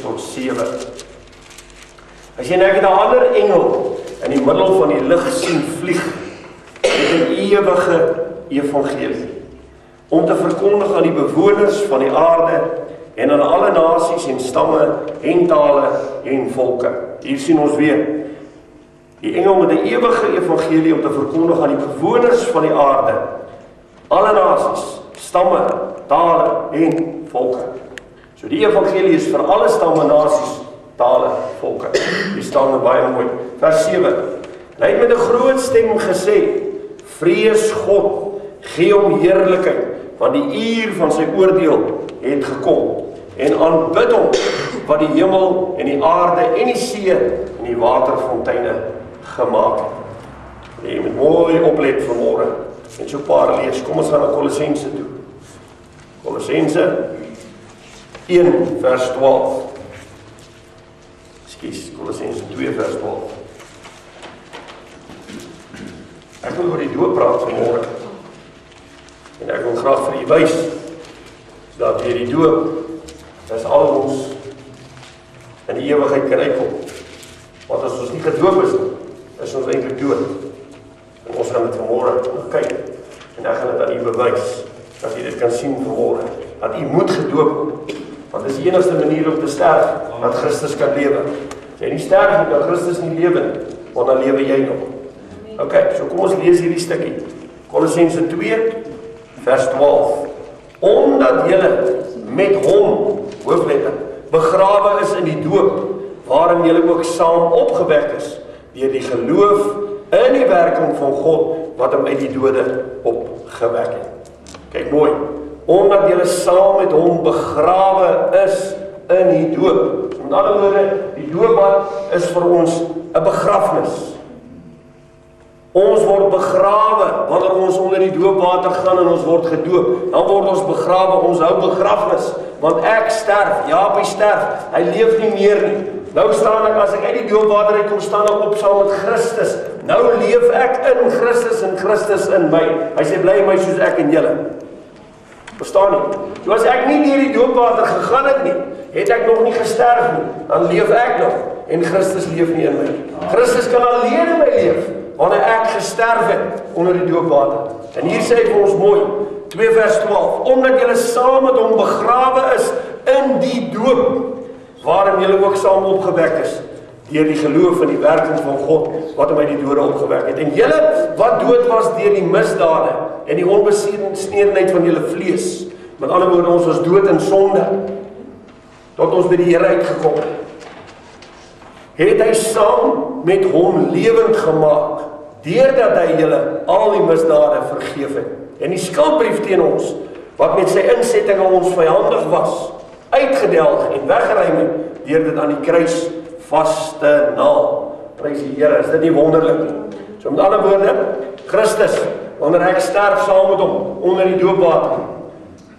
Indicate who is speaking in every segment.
Speaker 1: tot 7. As jy nou 'n ander engel in die middel van die lig sien vlieg met 'n ewige evangelie, om te verkondig aan die bewoners van die aarde en aan alle nasies en stamme en tale en volke. Hier sien ons weer die engel met 'n ewige evangelie om te verkondig aan die bewoners van die aarde, alle nasies, stamme, tale en volke. So die evangelie is vir alle stamme, nasies, tale, volke. Hier staan er baie mooi. Vers 7. Hy het met 'n groot stem gesê, vrees God, gee hom heerlikheid, want die uur van sy oordeel het gekom, en aanbid hom, wat die hemel en die aarde en die see en die waterfonteine gemaak het. Jy moet mooi oplet vanmôre en so 'n paar lees. Kom ons gaan na Kolossense toe. Kolossense 1 vers 12. Ekskuus, Kolossense 2 vers 12. Ek wil oor die doop praat vanmôre. En ek wil graag vir u wys dat deur die doop is al ons in die ewigheid kan uitkom. Want as ons nie gedoop is ons eintlik dood. En ons gaan dit vanmôre kyk. En ek gaan dit aan u bewys dat u dit kan sien vanmôre. Dat u moet gedoop word. Want dit is die enigste manier om te sterf, dat Christus kan lewe. As jy nie sterf nie, kan Christus nie lewe nie, want dan lewe jy nog. Ok, so kom ons lees hierdie stukkie. Kolossense 2 vers 12. Omdat julle met hom, hoofletter, begrawe is in die doop, waarin julle ook saam opgewek is, deur die geloof in die werking van God, wat hom uit die dode opgewek het. Kyk mooi, omdat julle saam met hom begrawe is in die doop. Met ander woorde, die doopbad is vir ons 'n begrafnis. Ons word begrawe wanneer ons onder die doopwater gaan en ons word gedoop. Dan word ons begrawe, ons hou begrafnis. Want ek sterf, Jaapie sterf, hy leef nie meer nie. Nou staan ek, as ek uit die doopwater uitkom, staan ek op saam met Christus. Nou leef ek in Christus en Christus in my. Hy sê, bly in my soos ek in julle. Verstaan nie? So as ek nie deur die doopwater gegaan het nie, het ek nog nie gesterf nie, dan leef ek nog en Christus leef nie in my. Christus kan alleen in my leef wanneer ek gesterf het onder die doopwater. En hier sê hy vir ons mooi, 2 vers 12, omdat julle saam met hom begrawe is in die doop, waarin julle ook saam opgewek is, deur die geloof in die werking van God, wat hom uit die dode opgewek het. En julle wat dood was deur die misdade en die onbesnedenheid van julle vlees, met ander woorde, ons was dood in sonde, tot ons by die Here uitgekom het hy saam met hom lewend gemaak, deurdat hy julle al die misdade vergeef het. En die skuldbrief teen ons, wat met sy insettinge ons vyandig was, uitgedelg en weggeruim het, deur dit aan die kruis vas te naal. Prys die Here, is dit nie wonderlik nie? So met ander woorde, Christus, wanneer ek sterf saam met hom, onder die doopwater,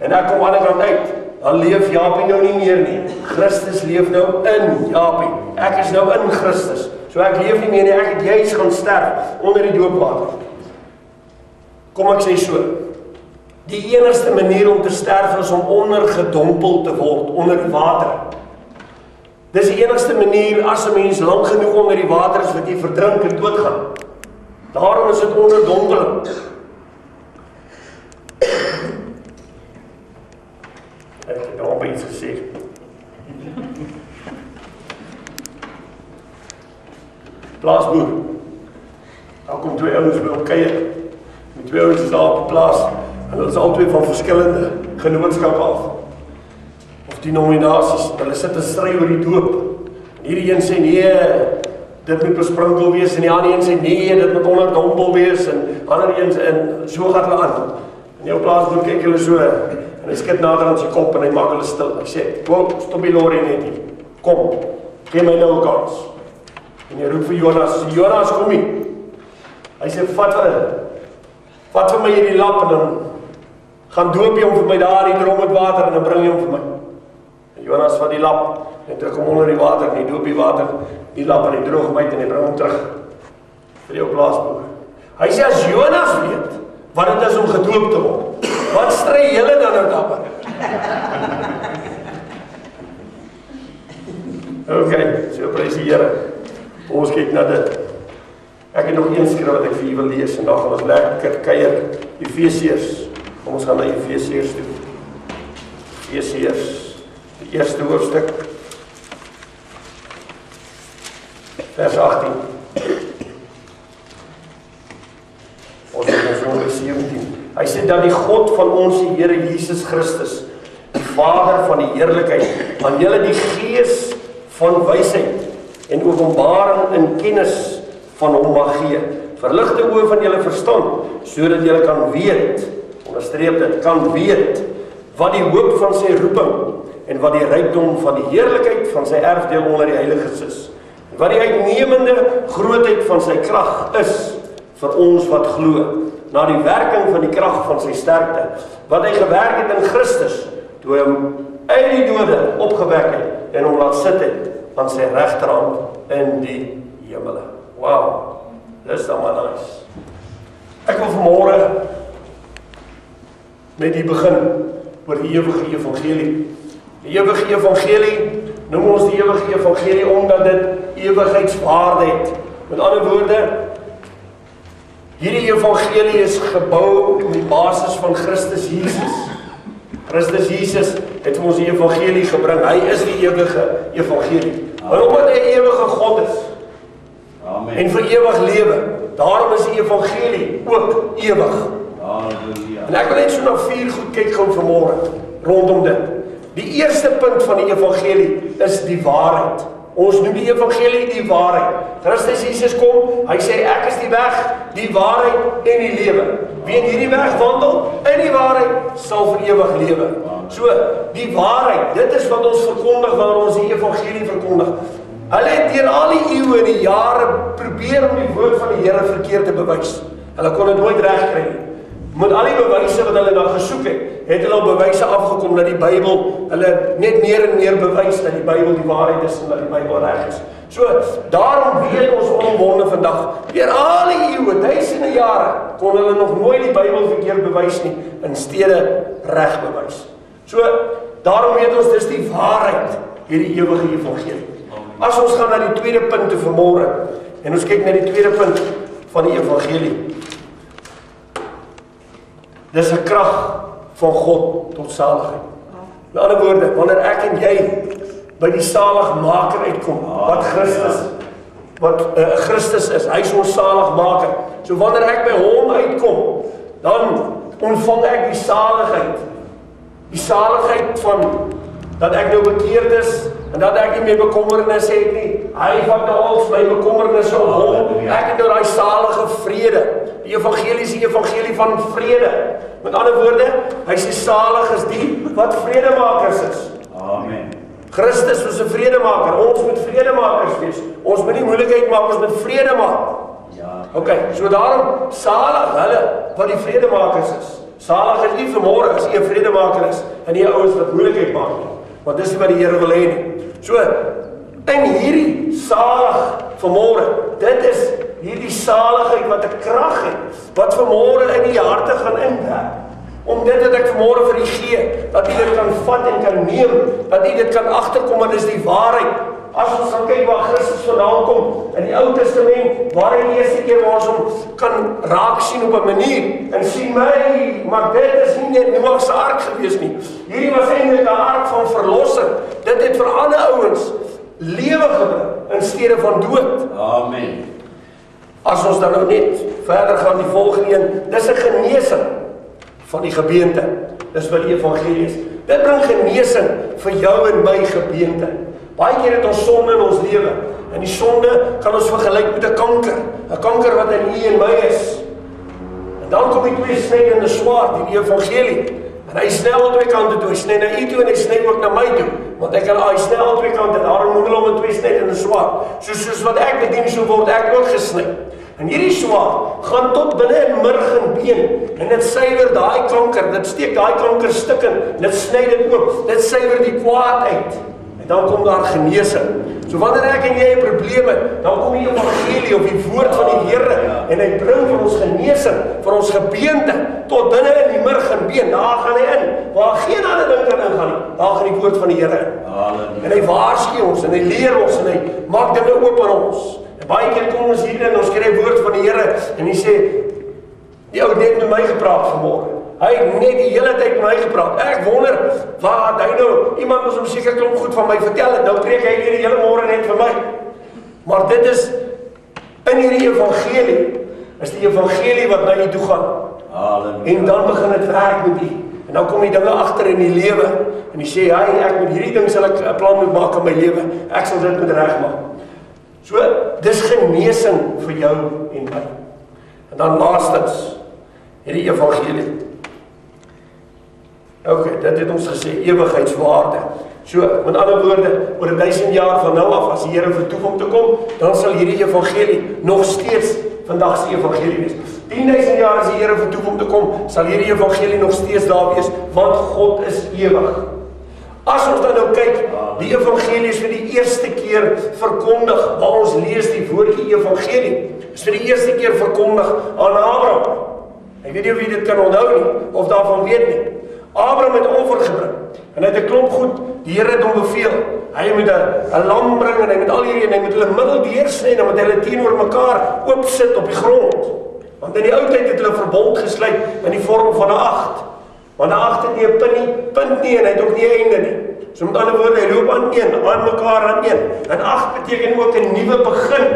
Speaker 1: en ek kom aan die kant uit, dan leef Jaapie nou nie meer nie. Christus leef nou in Jaapie. Ek is nou in Christus. So ek leef nie meer nie, ek het juis gaan sterf onder die doopwater. Kom ek sê so, die enigste manier om te sterf is om ondergedompel te word, onder die water. Dis die enigste manier as 'n mens lank genoeg onder die water is, wat jy verdrink en doodgaan. Daarom is dit onderdompeling. Ek het al iets gesê. Plaasboer. Daar kom 2 ouens by hom kuier. Die 2 ouens is daar op die plaas. En hulle is albei van verskillende genootskappe af. Of denominasies. Hulle sit en stry oor die doop. En hierdie een sê nee, dit moet besprinkel wees. En die ander een sê nee, dit moet onderdompel wees. En ander een en so gaan hulle aan. En jou plaasboer kyk hulle so. En hy skud nader aan sy kop en hy maak hulle stil. Hy sê, stop die lorry net hier. Kom, gee my nou 'n kans. En hy roep vir Jonas, Jonas kom hier. Hy sê, vat vir my hierdie lap en dan gaan doop jy hom vir my daar in die drom met water en dan bring jy hom vir my. En Jonas vat die lap en druk hom onder die water en hy doop die water, die lap en hy droog hom uit en hy bring hom terug vir jou plaasboer. Hy sê, as Jonas weet wat het is om gedoop te word, wat stry julle dan nou daaroor? Okay, so prys die Here. Ons kyk na dit. Ek het nog een skrif wat ek vir julle wil lees en dan gaan ons lekker kuier Efesiërs. Kom ons gaan na Efesiërs toe. Efesiërs, die eerste hoofstuk. Vers 18. Ons het vers 17. Hy sê dat die God van ons die Here Jesus Christus, die Vader van die heerlikheid, aan julle die gees van wysheid en openbaring in kennis van hom mag gee. Verlig die oë van julle verstand, sodat julle kan weet, onderstreep dit, kan weet, wat die hoop van sy roeping en wat die rykdom van die heerlikheid van sy erfdeel onder die heiliges is. Wat die uitnemende grootheid van sy krag is vir ons wat glo, na die werking van die krag van sy sterkte, wat hy gewerk het in Christus, toe hy hom uit die dode opgewek het en hom laat sit het aan sy regterhand in die hemele. Wow, dis dan maar nice. Ek wil vanmôre met die begin oor die ewige evangelie. Die ewige evangelie noem ons die ewige evangelie omdat dit ewigheidswaarde het. Met ander woorde, hierdie evangelie is gebou op die basis van Christus Jesus. Christus Jesus het vir ons die evangelie gebring. Hy is die ewige evangelie. En omdat hy ewige God is, amen, en vir ewig lewe, daarom is die evangelie ook ewig. En ek wil net so na 4 goed kyk gou vanmôre rondom dit. Die eerste punt van die evangelie is die waarheid. Ons noem die evangelie die waarheid. Christus Jesus kom, hy sê ek is die weg, die waarheid en die lewe. Wie in hierdie weg wandel, in die waarheid, sal vir ewig lewe. So, die waarheid, dit is wat ons verkondig wanneer ons die evangelie verkondig. Hulle het deur al die eeue en die jare probeer om die woord van die Here verkeerd te bewys. Hulle kon dit nooit regkry nie. Met al die bewyse wat hulle dan gesoek het hulle al bewyse afgekom dat die Bybel, hulle net meer en meer bewys dat die Bybel die waarheid is en dat die Bybel reg is. So, daarom weet ons onomwonde vandag, deur al die eeue, duisende jare, kon hulle nog nooit die Bybel verkeerd bewys nie, in steede reg bewys. So, daarom weet ons, dis die waarheid, hierdie ewige evangelie. As ons gaan na die tweede punt toe vanmôre, en ons kyk na die tweede punt van die evangelie. Dis 'n krag van God tot saligheid. Met ander woorde, wanneer ek en jy by die saligmaker uitkom, wat Christus is, hy is ons saligmaker. So wanneer ek by hom uitkom, dan ontvang ek die saligheid. Die saligheid van dat ek nou bekeerd is en dat ek nie meer bekommernis het nie. Hy vat nou al my bekommernisse op hom. Ek het nou daai salige vrede. Die evangelie is die evangelie van vrede. Met ander woorde, hy sê salig is die wat vredemakers is. Amen. Christus was 'n vredemaker. Ons moet vredemakers wees. Ons moet nie moeilikheid maak, ons moet vrede maak. Ja. Okay, so daarom salig hulle wat die vredemakers is. Salig is nie vanmôre as jy 'n vredemaker is en nie ouens wat moeilikheid maak nie. Want dis wat die Here wil hê nie. So, in hierdie salig vanmôre, dit is hierdie saligheid wat 'n krag het, wat vanmôre in die harte gaan inwerk. Om dit wat ek vanmôre vir u gee, dat u dit kan vat en kan neem, dat u dit kan agterkom, en dis die waarheid. As ons gaan kyk waar Christus vandaan kom, in die Ou Testament, waar hy die eerste keer waar ons hom kan raak sien op 'n manier, en sien my, maar dit is nie net Noag se ark gewees nie. Hierdie was eintlik 'n ark van verlossing. Dit het vir ander ouens lewe gebring, in steede van dood. Amen. As ons dan nou net verder gaan, die volgende een, dis 'n genesing van die gebeente. Dis wat die evangelie is. Dit bring genesing vir jou en my gebeente. Baie keer het ons sonde in ons lewe. En die sonde kan ons vergelyk met 'n kanker. 'n Kanker wat in u en my is. En dan kom die twee snydende swaard, die evangelie. En hy sny al twee kante toe. Hy sny na u toe en hy sny ook na my toe. Want hy sny al twee kante. Daarom noem hulle hom 'n twee snydende swaard. Soos wat ek bedien, so word ek ook gesny. En hierdie swaard gaan tot binne in murg en been. En dit suiwer daai kanker. Dit steek daai kanker stukken. Dit sny dit oop. Dit suiwer die kwaad uit. En dan kom daar genesing. So wanneer ek en jy 'n probleem het, dan kom die evangelie of die woord van die Here en hy bring vir ons genesing, vir ons gebeente tot binne in die murg en been. Daar gaan hy in. Waar geen ander ding kan ingaan nie. Daar gaan die woord van die Here in. En hy waarsku ons, en hy leer ons, en hy maak dinge oop aan ons. En baie keer kom ons hier en ons kry woord van die Here, en hy sê, die ou het net met my gepraat vanmôre. Hy het net die hele tyd met my gepraat. Ek wonder, wat hy nou, iemand moes hom seker klomp goed van my vertel het, nou preek hy hier die hele môre net vir my. Maar dit is, in hierdie evangelie, is die evangelie wat na jy toe gaan. En dan begin het werk met die. En dan kom die dinge agter in die lewe, en die sê, hey, ek met hierdie ding sal ek 'n plan moet maak in my lewe, ek sal dit moet regmaak. So, dis genesing vir jou en my. En dan laastens, hierdie evangelie. Ok, dit het ons gesê, ewigheidswaarde. So, met ander woorde, oor 1000 jaar van nou af, as die Here vertoef om te kom, dan sal hierdie evangelie nog steeds vandag se evangelie wees. 10.000 jaar as die Here vertoef om te kom, sal hierdie evangelie nog steeds daar wees, want God is ewig. As ons dan nou kyk, die evangelie is vir die eerste keer verkondig, waar ons lees die woordjie evangelie, is vir die eerste keer verkondig aan Abraham. Ek weet nie of jy dit kan onthou nie, of daarvan weet nie. Abraham het offer gebring, en hy het 'n klomp goed, die Here het hom beveel, hy moet 'n lam bring, en hy moet al hierdie, en hy moet hulle middel deursny, en dan moet hulle teenoor mekaar oopsit op die grond. Want in die ou tyd het hulle verbond gesluit in die vorm van 'n 8. Want 'n 8 het nie 'n punt nie, en hy het ook nie 'n einde nie. So met ander woorde, hy loop aan mekaar aan een. En 8 beteken ook 'n nuwe begin.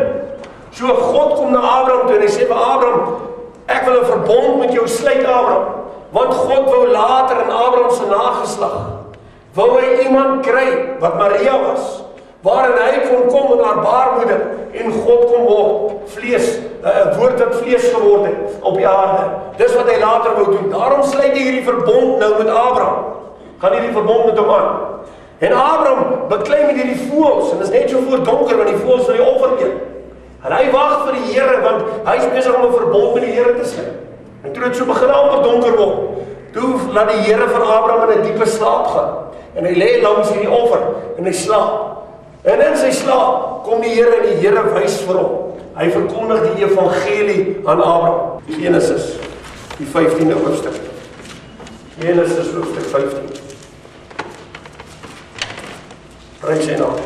Speaker 1: So God kom na Abraham toe, en hy sê vir Abraham, ek wil 'n verbond met jou sluit, Abraham. Want God wou later in Abraham se nageslag, wou hy iemand kry, wat Maria was, waarin hy kon kom in haar baarmoeder, en God kon word, vlees, 'n woord wat vlees geword het, op die aarde. Dis wat hy later wou doen. Daarom sluit hy hierdie verbond nou met Abraham. Gaan hierdie verbond met hom aan. En Abraham beklei met hierdie voëls, en dit is net so voor donker, want die voëls wil die offer eet. En hy wag vir die Here, want hy is besig om 'n verbond met die Here te sluit. En toe het so begin amper donker word, toe laat die Here van Abraham in 'n diepe slaap gaan. En hy lê langs hierdie offer, en hy slaap. En in sy slaap kom die Here, en die Here wys vir hom. Hy verkondig die evangelie aan Abraham. Genesis, die 15de hoofstuk. Genesis hoofstuk 15. Prys sy naam.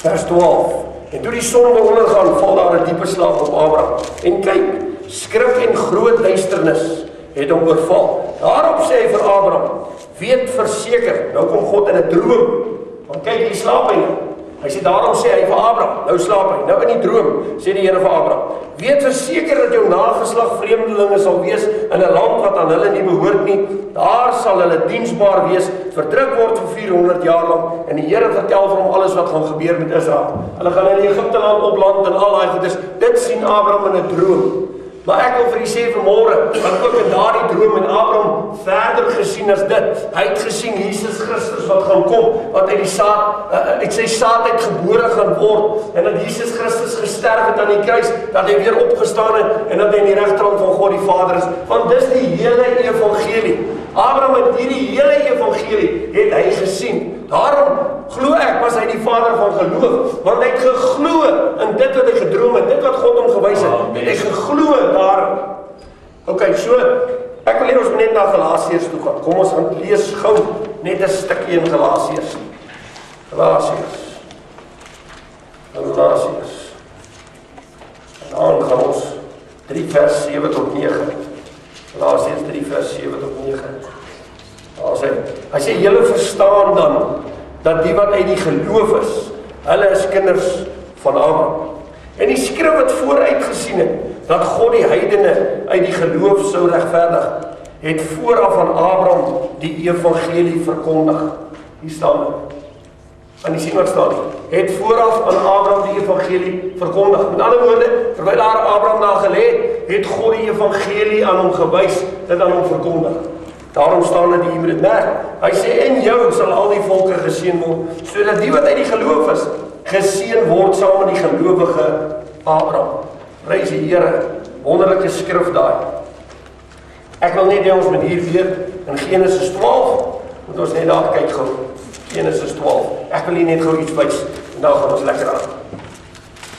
Speaker 1: Vers 12. En toe die son ondergaan, val daar 'n diepe slaap op Abraham. En kyk, skrik en groot duisternis het hom oorval. Daarop sê hy vir Abraham, weet verseker, nou kom God in 'n droom. Want kyk, hier slaap hy. Hy sê, daarom sê hy vir Abraham, nou slaap hy. Nou in die droom, sê die Here vir Abraham, weet verseker dat jou nageslag vreemdelinge sal wees in 'n land wat aan hulle nie behoort nie. Daar sal hulle diensbaar wees, verdruk word vir 400 jaar lank. En die Here vertel vir hom alles wat gaan gebeur met Israel. Hulle gaan in Egipte land opland en al daai goedes. Dit sien Abraham in 'n droom. Maar ek wil vir u sê vanmôre, want ook in daardie droom en Abraham verder gesien as dit. Hy het gesien Jesus Christus wat gaan kom, wat uit die uit sy saad uit gebore gaan word, en dat Jesus Christus gesterf het aan die kruis, dat hy weer opgestaan het, en dat hy in die regterhand van God die Vader is. Want dis die hele evangelie. Abraham het hierdie hele evangelie, het hy gesien. Daarom glo ek, was hy die vader van geloof, want hy het geglo in dit wat hy gedroom het, dit wat God hom gewys het, het hy geglo daarin. Ok, so, ek wil hier ons net na Galasiërs toe gaan. Kom ons gaan lees gou net 'n stukkie in Galasiërs. Galasiërs. En dan gaan ons 3 vers 7 tot 9. Galasiërs 3 vers 7 tot 9. Hy sê, julle verstaan dan, dat die wat uit die geloof is, hulle is kinders van Abraham. En die skrif het vooruit gesien het, dat God die heidene uit die geloof sou regverdig, het vooraf aan Abraham die evangelie verkondig. Hier staan dit. En die sien wat staan, het vooraf aan Abraham die evangelie verkondig. Met ander woorde, terwyl daar Abraham daar gelê, het God die evangelie aan hom gewys, dit aan hom verkondig. Daarom staan dit, jy moet dit merk. Hy sê, in jou sal al die volke geseën word, sodat die wat uit die geloof is, geseën word saam met die gelowige Abraham. Prys die Here, wonderlike skrif daai. Ek wil net hê ons moet hier weer in Genesis 12, moet ons net daar kyk gou. Genesis 12. Ek wil hier net gou iets wys, en dan gaan ons lekker aan.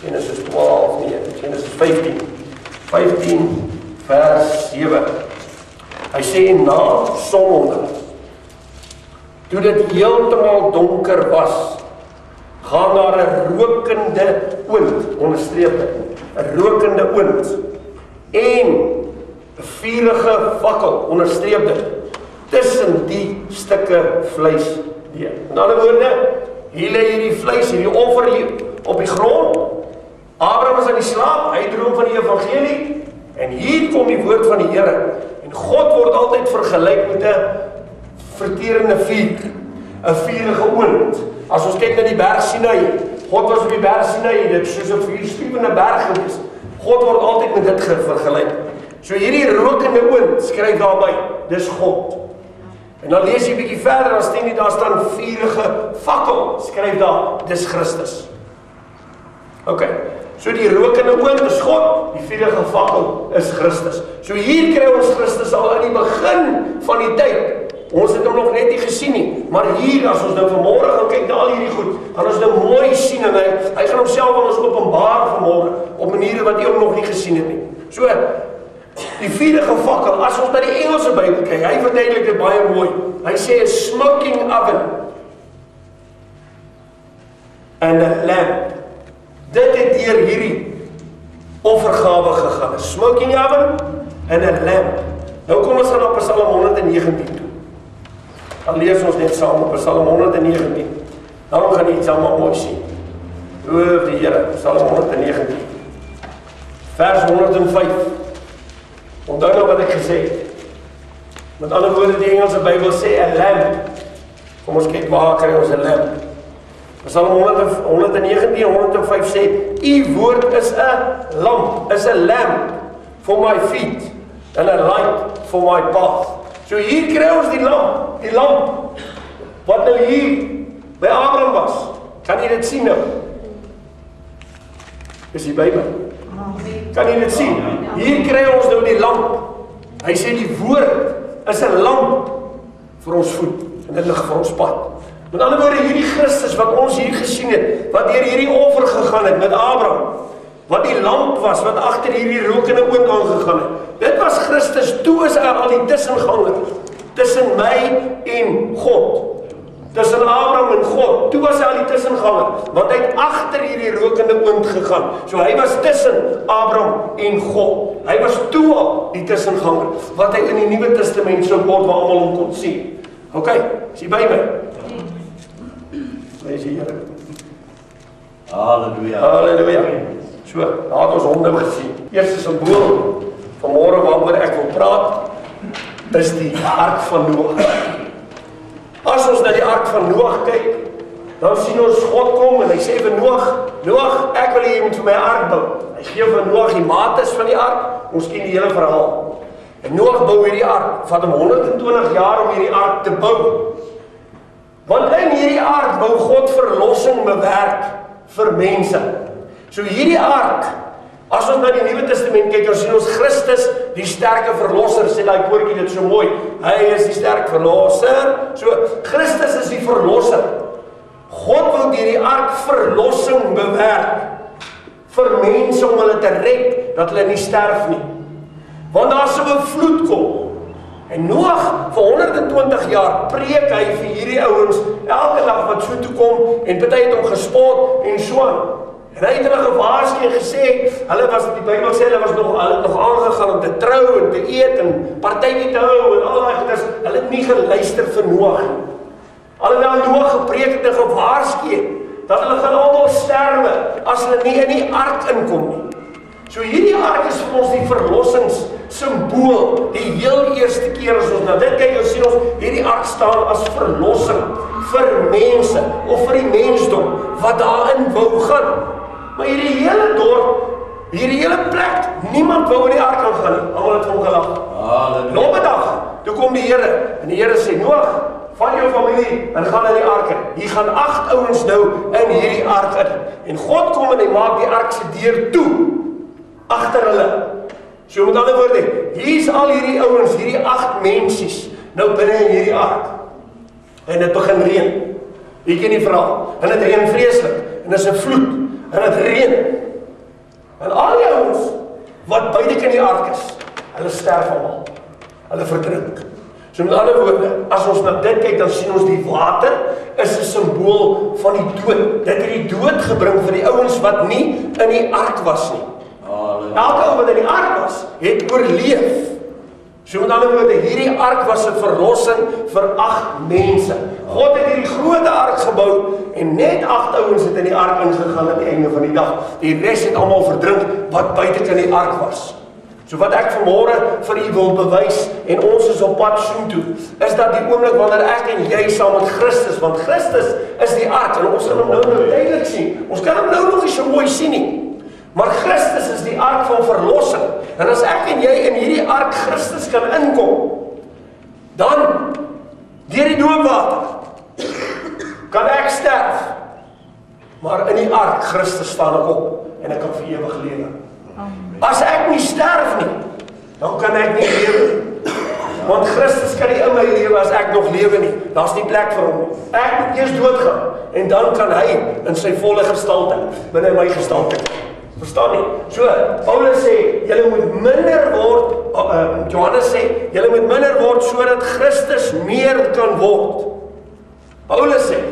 Speaker 1: Genesis 12, nee, Genesis 15. 15 vers 7. Hy sê, na sononder toe dit heeltemal donker was, gaan daar 'n rokende oond, onderstreep dit, 'n rokende oond, en 'n vurige fakkel, onderstreep dit, tussen die stukke vleis deur. In ander woorde, hierdie vleis, hierdie offer hier op die grond, Abraham is aan die slaap, hy droom van die Evangelie, en hier kom die woord van die Here, en God word altyd vergelyk met 'n verterende vuur, 'n vurige oond. As ons kyk na die berg Sinai, God was op die berg Sinai, dit is soos 'n vuurspiewende berg gewees. God word altyd met dit vergelyk. So hierdie rokende oond, skryf daarby, dis God. En dan lees jy 'n bietjie verder, dan sien jy daar staan vurige fakkel, skryf daar, dis Christus. OK, so die rokende oond is God, die vurige fakkel is Christus. So hier kry ons Christus al in die begin van die tyd. Ons het hom nog net nie gesien nie, maar hier, as ons nou vanmôre gaan kyk na al hierdie goed, gaan ons nou mooi sien, en hy gaan homself aan ons openbaar vanmôre, op maniere wat jy hom nog nie gesien het nie. So, die vurige fakkel, as ons na die Engelse Bybel kyk, hy verduidelik dit baie mooi. Hy sê 'n smoking oven and a lamp. Dit het deur hierdie offergawe gegaan. 'n Smoking oven and a lamp. Nou kom ons gaan op Psalm 119 toe. Dan lees ons net saam op Psalm 119. Dan gaan jy iets allemaal mooi sien. Loof die Here, Psalm 119. Vers 105. Onthou nou wat ek gesê het. Met ander woorde, die Engelse Bybel sê 'n lamp. Kom ons kyk waar kry ons 'n lamp. Psalm 119, 105 sê, U woord is 'n lamp, is 'n lamp for my feet and a light for my path. So hier kry ons die lamp, wat nou hier by Abraham was. Kan jy dit sien nou? Dis die Bybel. Kan jy dit sien? Hier kry ons nou die lamp. Hy sê die woord is 'n lamp vir ons voet, en dit lig vir ons pad. Met ander woorde, hierdie Christus wat ons hier gesien het, wat deur hierdie offer gegaan het met Abraham, wat die lamp was, wat agter hierdie rokende oond aangegaan het, dit was Christus. Toe is al die tussenganger, tussen my en God, tussen Abraham en God, toe was al die tussenganger, want hy het agter hierdie rokende oond gegaan. So hy was tussen Abraham en God. Hy was toe al die tussenganger, wat hy in die Nuwe Testament so word, waar almal hom kon sien. OK, is jy by my? Wees die Here.
Speaker 2: Halleluja.
Speaker 1: Halleluja. So, laat ons hom nou gesien. Eerste simbool vanmôre waaroor ek wil praat, is die ARK van Noag. As ons na die ARK van Noag kyk, dan sien ons God kom en hy sê vir Noag, ek wil hê jy moet vir my 'n ARK bou. Hy gee vir Noag die mates van die ARK, ons ken die hele verhaal. En Noag bou hierdie ARK, vat hom 120 jaar om hierdie ARK te bou. Want in hierdie ARK wou God verlossing bewerk vir mense. So hierdie ARK, as ons na die Nuwe Testament kyk, dan sien ons Christus, die sterke verlosser, sê daai koortjie dit so mooi. Hy is die sterk verlosser. So Christus is die verlosser. God wil deur die ARK verlossing bewerk vir mense om hulle te red, dat hulle nie sterf nie. Want daar sou 'n vloed kom. En Noag, vir 120 jaar, preek hy vir hierdie ouens, elke dag wat so toe kom, en party het hom gespot, en so aan. En hy het hulle gewaarsku en gesê, die Bybel sê, hulle het nog aangegaan om te trou, en te eet, en partytjie te hou, en al die goeders, hulle het nie geluister vir Noag nie. Alhoewel Noag gepreek het en gewaarsku het, dat hulle gaan almal sterwe, as hulle nie in die ARK inkom nie. So hierdie ARK is vir ons die verlossingssymbool, die heel eerste keer as ons na dit kyk, dan sien ons, hierdie ARK staan as verlossing vir mense, of vir die mensdom, wat daarin wou gaan. Maar hierdie hele dorp, hierdie hele plek, niemand wou in die ARK gaan nie, almal het hom gelag. Op 'n dag, toe kom die Here, en die Here sê, Noag, van jou familie, en gaan in die ARK in. Hier gaan 8 ouens nou in hierdie ARK in. En God kom en hy maak die ARK se deur toe, agter hulle. So met ander woorde, hier is al hierdie ouens, hierdie 8 mensies, nou binne in hierdie ARK. En dit begin reën. Jy ken die verhaal. En dit reën vreeslik. En dit is 'n vloed. En dit reën. En al die ouens wat buite in die ARK is, hulle sterf almal. Hulle verdrink. So met ander woorde, as ons na dit kyk, dan sien ons die water is 'n simbool van die dood. Dit het die dood gebring vir die ouens wat nie in die ark was nie. Elke ou wat in die ark was, het oorleef. So met ander woorde, hierdie ark was 'n verlossing vir 8 mense. God het hierdie groot ark gebou en net 8 ouens het in die ark ingegaan aan die einde van die dag. Die res het almal verdrink wat buite in die ark was. So wat ek vanmôre vir u wil bewys, en ons is op pad soontoe, is dat die oomblik wanneer ek en jy saam met Christus, want Christus is die ark, en ons kan hom nou duidelik sien. Ons kan hom nou nog nie so mooi sien nie. Maar Christus is die ark van verlossing. En as ek en jy in hierdie ark Christus kan inkom, dan, deur die doopwater, kan ek sterf. Maar in die ark Christus staan ek op, en ek kan vir ewig lewe. As ek nie sterf nie, dan kan ek nie lewe nie. Want Christus kan nie in my lewe as ek nog lewe nie. Daar's nie plek vir hom nie. Ek moet eers doodgaan, en dan kan hy in sy volle gestalte, binne my gestalte. Verstaan nie? So, Paulus sê, julle moet minder word, Johannes sê, julle moet minder word, sodat Christus meer kan word. Paulus sê,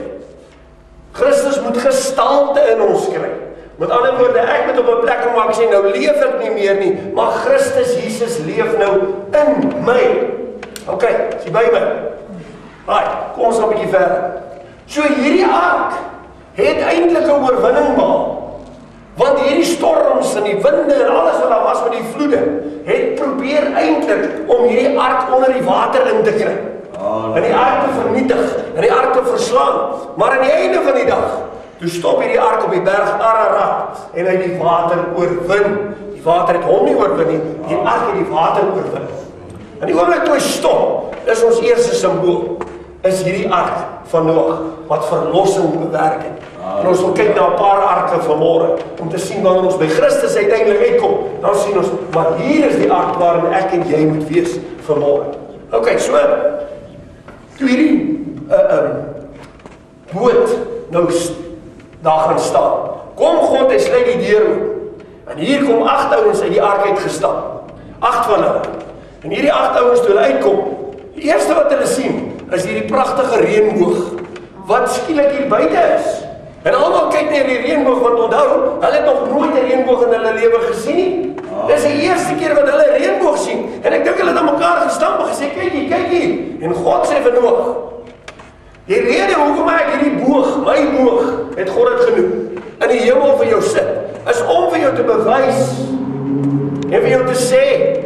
Speaker 1: Christus moet gestalte in ons kry. Met ander woorde, ek moet op 'n plek kom waar ek sê, nou leef ek nie meer nie, maar Christus Jesus leef nou in my. Ok, is jy by my? Right, kom ons gaan 'n bietjie verder. So hierdie ark het eintlik 'n oorwinning behaal. Want hierdie storms en die winde en alles wat daar was met die vloede, het probeer eintlik om hierdie ark onder die water in te kry. En die ark te vernietig, en die ark te verslaan. Maar aan die einde van die dag, toe stop hierdie ark op die berg Ararat, en hy die water oorwin. Die water het hom nie oorwin nie, die ark het die water oorwin. En die oomblik toe hy stop, is ons eerste simbool, is hierdie ark van Noag, wat verlossing bewerk het. En ons wil kyk na 'n paar arke vanmôre, om te sien wanneer ons by Christus uiteindelik uitkom, dan sien ons, maar hier is die ark waarin ek en jy moet wees vanmôre. Ok, so, toe hierdie boot nou daar gaan staan, kom God en sluit die deur oop, en hier kom 8 ouens uit die ark uitgestap, 8 van hulle, en hierdie 8 ouens toe hulle uitkom, die eerste wat hulle sien, is hierdie pragtige reënboog, wat skielik hier buite is. En almal kyk net die reënboog, want onthou, hulle het nog nooit 'n reënboog in hulle lewe gesien nie. Dis die eerste keer wat hulle 'n reënboog sien. En ek dink hulle het aan mekaar gestamp en gesê, kyk hier. En God sê vir Noag, die rede hoekom ek hierdie boog, my boog, het God dit genoem, in die hemel vir jou sit, is om vir jou te bewys, en vir jou te sê,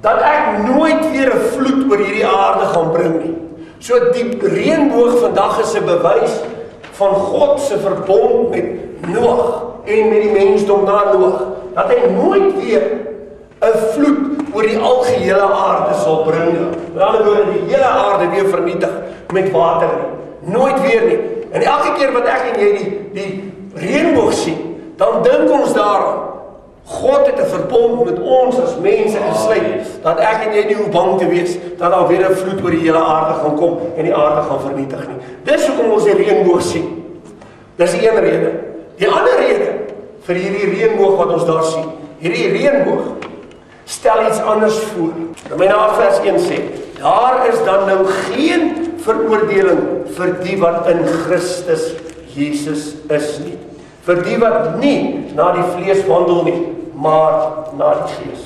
Speaker 1: dat ek nooit weer 'n vloed oor hierdie aarde gaan bring nie. So die reënboog vandag is 'n bewys van God se verbond met Noag en met die mensdom na Noag, dat hy nooit weer 'n vloed oor die algehele aarde sal bring nie. Met ander woorde, die hele aarde weer vernietig met water nie. Nooit weer nie. En elke keer wat ek en jy die reënboog sien, dan dink ons daaraan. God het 'n verbond met ons as mense gesluit, dat ek en jy nie hoef bang te wees, dat daar weer 'n vloed oor die hele aarde gaan kom, en die aarde gaan vernietig nie. Dis hoekom ons die reënboog sien. Dis die een rede. Die ander rede, vir hierdie reënboog wat ons daar sien, hierdie reënboog, stel iets anders voor. Romeine 8 vers 1 sê, daar is dan nou geen veroordeling vir die wat in Christus Jesus is nie. Vir die wat nie na die vlees wandel nie, maar na die gees.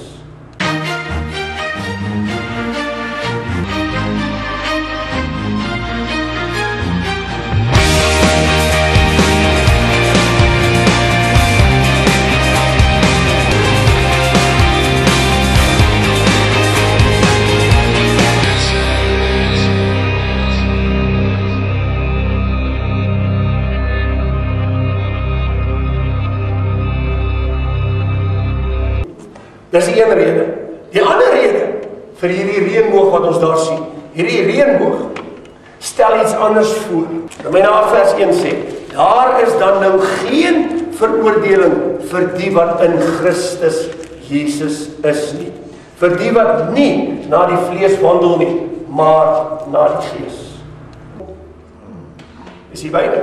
Speaker 1: Dis die een rede. Die ander rede vir hierdie reënboog wat ons daar sien, hierdie reënboog stel iets anders voor. Romeine 8 vers 1 sê, daar is dan nou geen veroordeling vir die wat in Christus Jesus is nie. Vir die wat nie na die vlees wandel nie, maar na die gees. Is hier byna?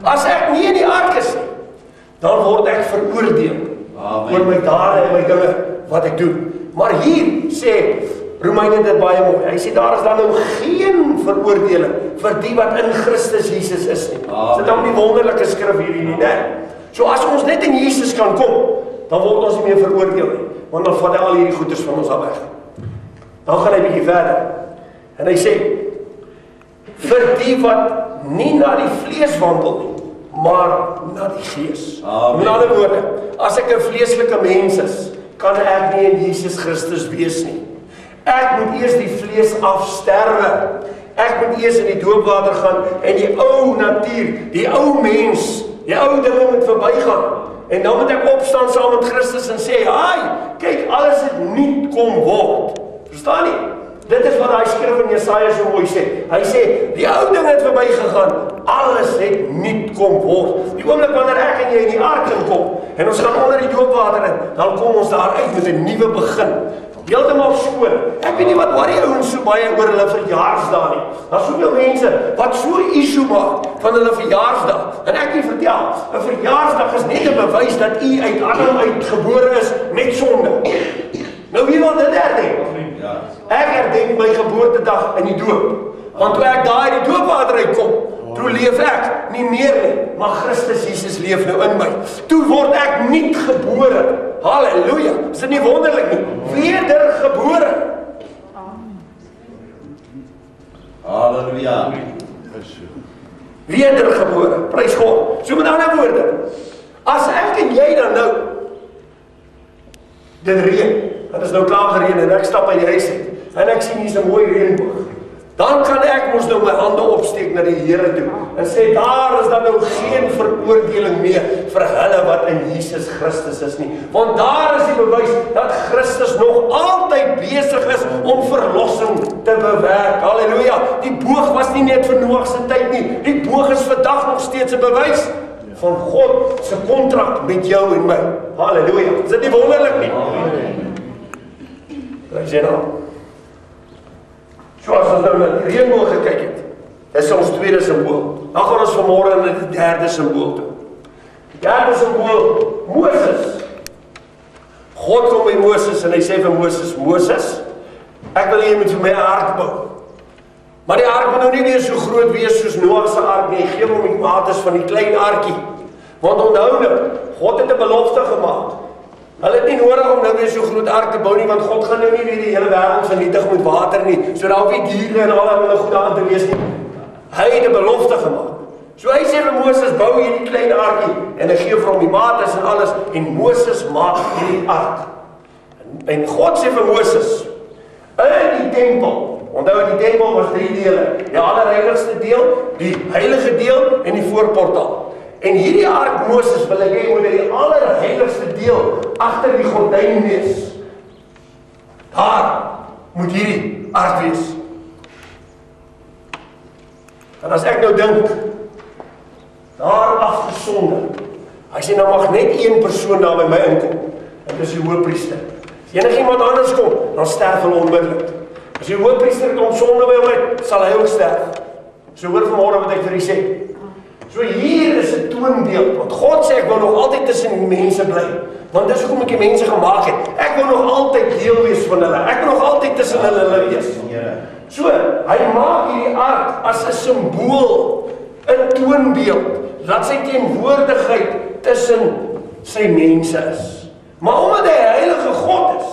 Speaker 1: As ek nie in die ark is nie, dan word ek veroordeel oor my dade en my dinge wat ek doen. Maar hier sê Romeine dit baie mooi. Hy sê daar is dan nou geen veroordeling vir die wat in Christus Jesus is nie. Dit is dan die wonderlike skrif hierdie nie, né? So as ons net in Jesus kan kom, dan word ons nie meer veroordeel nie, want dan vat hy al hierdie goeders van ons af weg. Dan gaan hy bietjie verder. En hy sê, vir die wat nie na die vlees wandel nie, maar na die gees. Met ander woorde, as ek 'n vleeslike mens is, kan ek nie in Jesus Christus wees nie. Ek moet eers die vlees afsterwe. Ek moet eers in die doopwater gaan en die ou natuur, die ou mens, die ou dinge moet verbygaan. En dan moet ek opstaan saam met Christus en sê, "Haai, kyk, alles het nuut kom word." Verstaan nie? Dit is wat hy skrif in Jesaja so mooi sê. Hy sê, die ou dinge het verbygegaan, alles het nuut kom word. Die oomblik wanneer ek en jy in die ark kom en ons gaan onder die doopwater in, dan kom ons daar uit met 'n nuwe begin. Heeltemal skoon. Ek weet nie wat worry ouens so baie oor hulle verjaarsdae nie. Daar's soveel mense wat so 'n issue maak van hulle verjaarsdag. En ek wil vertel, 'n verjaarsdag is net 'n bewys dat u uit Adam uitgebore is met sonde. Nou wie wil dit herdenk? Ek herdenk my geboortedag in die doop. Want toe ek daar uit die doopwater uitkom, toe leef ek nie meer nie, maar Christus Jesus leef nou in my. Toe word ek nuut gebore. Halleluja. Is dit nie wonderlik nie? Wedergebore.
Speaker 2: Halleluja.
Speaker 1: Wedergebore. Prys God. So met ander woorde, as ek en jy dan nou dit reën, dit is nou klaar gereën en ek stap by die huis uit en ek sien hier's 'n mooi reënboog. Dan kan ek mos nou my hande opsteek na die Here toe en sê, daar is dan nou geen veroordeling meer vir hulle wat in Jesus Christus is nie. Want daar is die bewys dat Christus nog altyd besig is om verlossing te bewerk. Halleluja. Die boog was nie net vir Noag se tyd nie. Die boog is vandag nog steeds 'n bewys van God se kontrak met jou en my. Halleluja. Is dit nie wonderlik nie? Prys die naam. Soos ons nou na die reënboog gekyk het, dis ons tweede simbool. Dan gaan ons vanmôre na die derde simbool toe. Die derde simbool, Moses. God kom by Moses en hy sê vir Moses, Moses, ek wil hê jy moet vir my 'n ark bou. Maar die ark moet nou nie weer so groot wees soos Noag se ark nie. Gee hom die mates van die klein arkie. Want onthou nou, God het 'n belofte gemaak. Hulle het nie nodig om nou weer so groot ark te bou nie, want God gaan nou nie weer die hele wêreld vernietig met water nie, so daar hoef nie diere en al hulle goed aan te wees nie. Hy het 'n belofte gemaak. So hy sê vir Moses, bou hierdie klein arkie, en hy gee vir hom die mates en alles, en Moses maak hierdie ark. En God sê vir Moses, in die tempel, onthou die tempel was 3 dele, die allerheiligste deel, die heilige deel en die voorportaal. En hierdie ark Moses wil ek hê moet die allerheiligste deel agter die gordyn wees. Daar moet hierdie ark wees. En as ek nou dink, daar afgesonder, hy sê nou mag net een persoon daar by my inkom, en dis die hoëpriester. As enigiemand anders kom, dan sterf hulle onmiddellik. As die hoëpriester kom sonde by hom, sal hy ook sterf. So hoor vanmôre wat ek vir u sê. So hier is 'n toonbeeld, want God sê ek wil nog altyd tussen die mense bly, want dis hoekom ek die mense gemaak het. Ek wil nog altyd deel wees van hulle, ek wil nog altyd tussen hulle wees. So, hy maak hierdie ark as 'n simbool, 'n toonbeeld, dat sy teenwoordigheid tussen sy mense is. Maar omdat hy 'n heilige God is,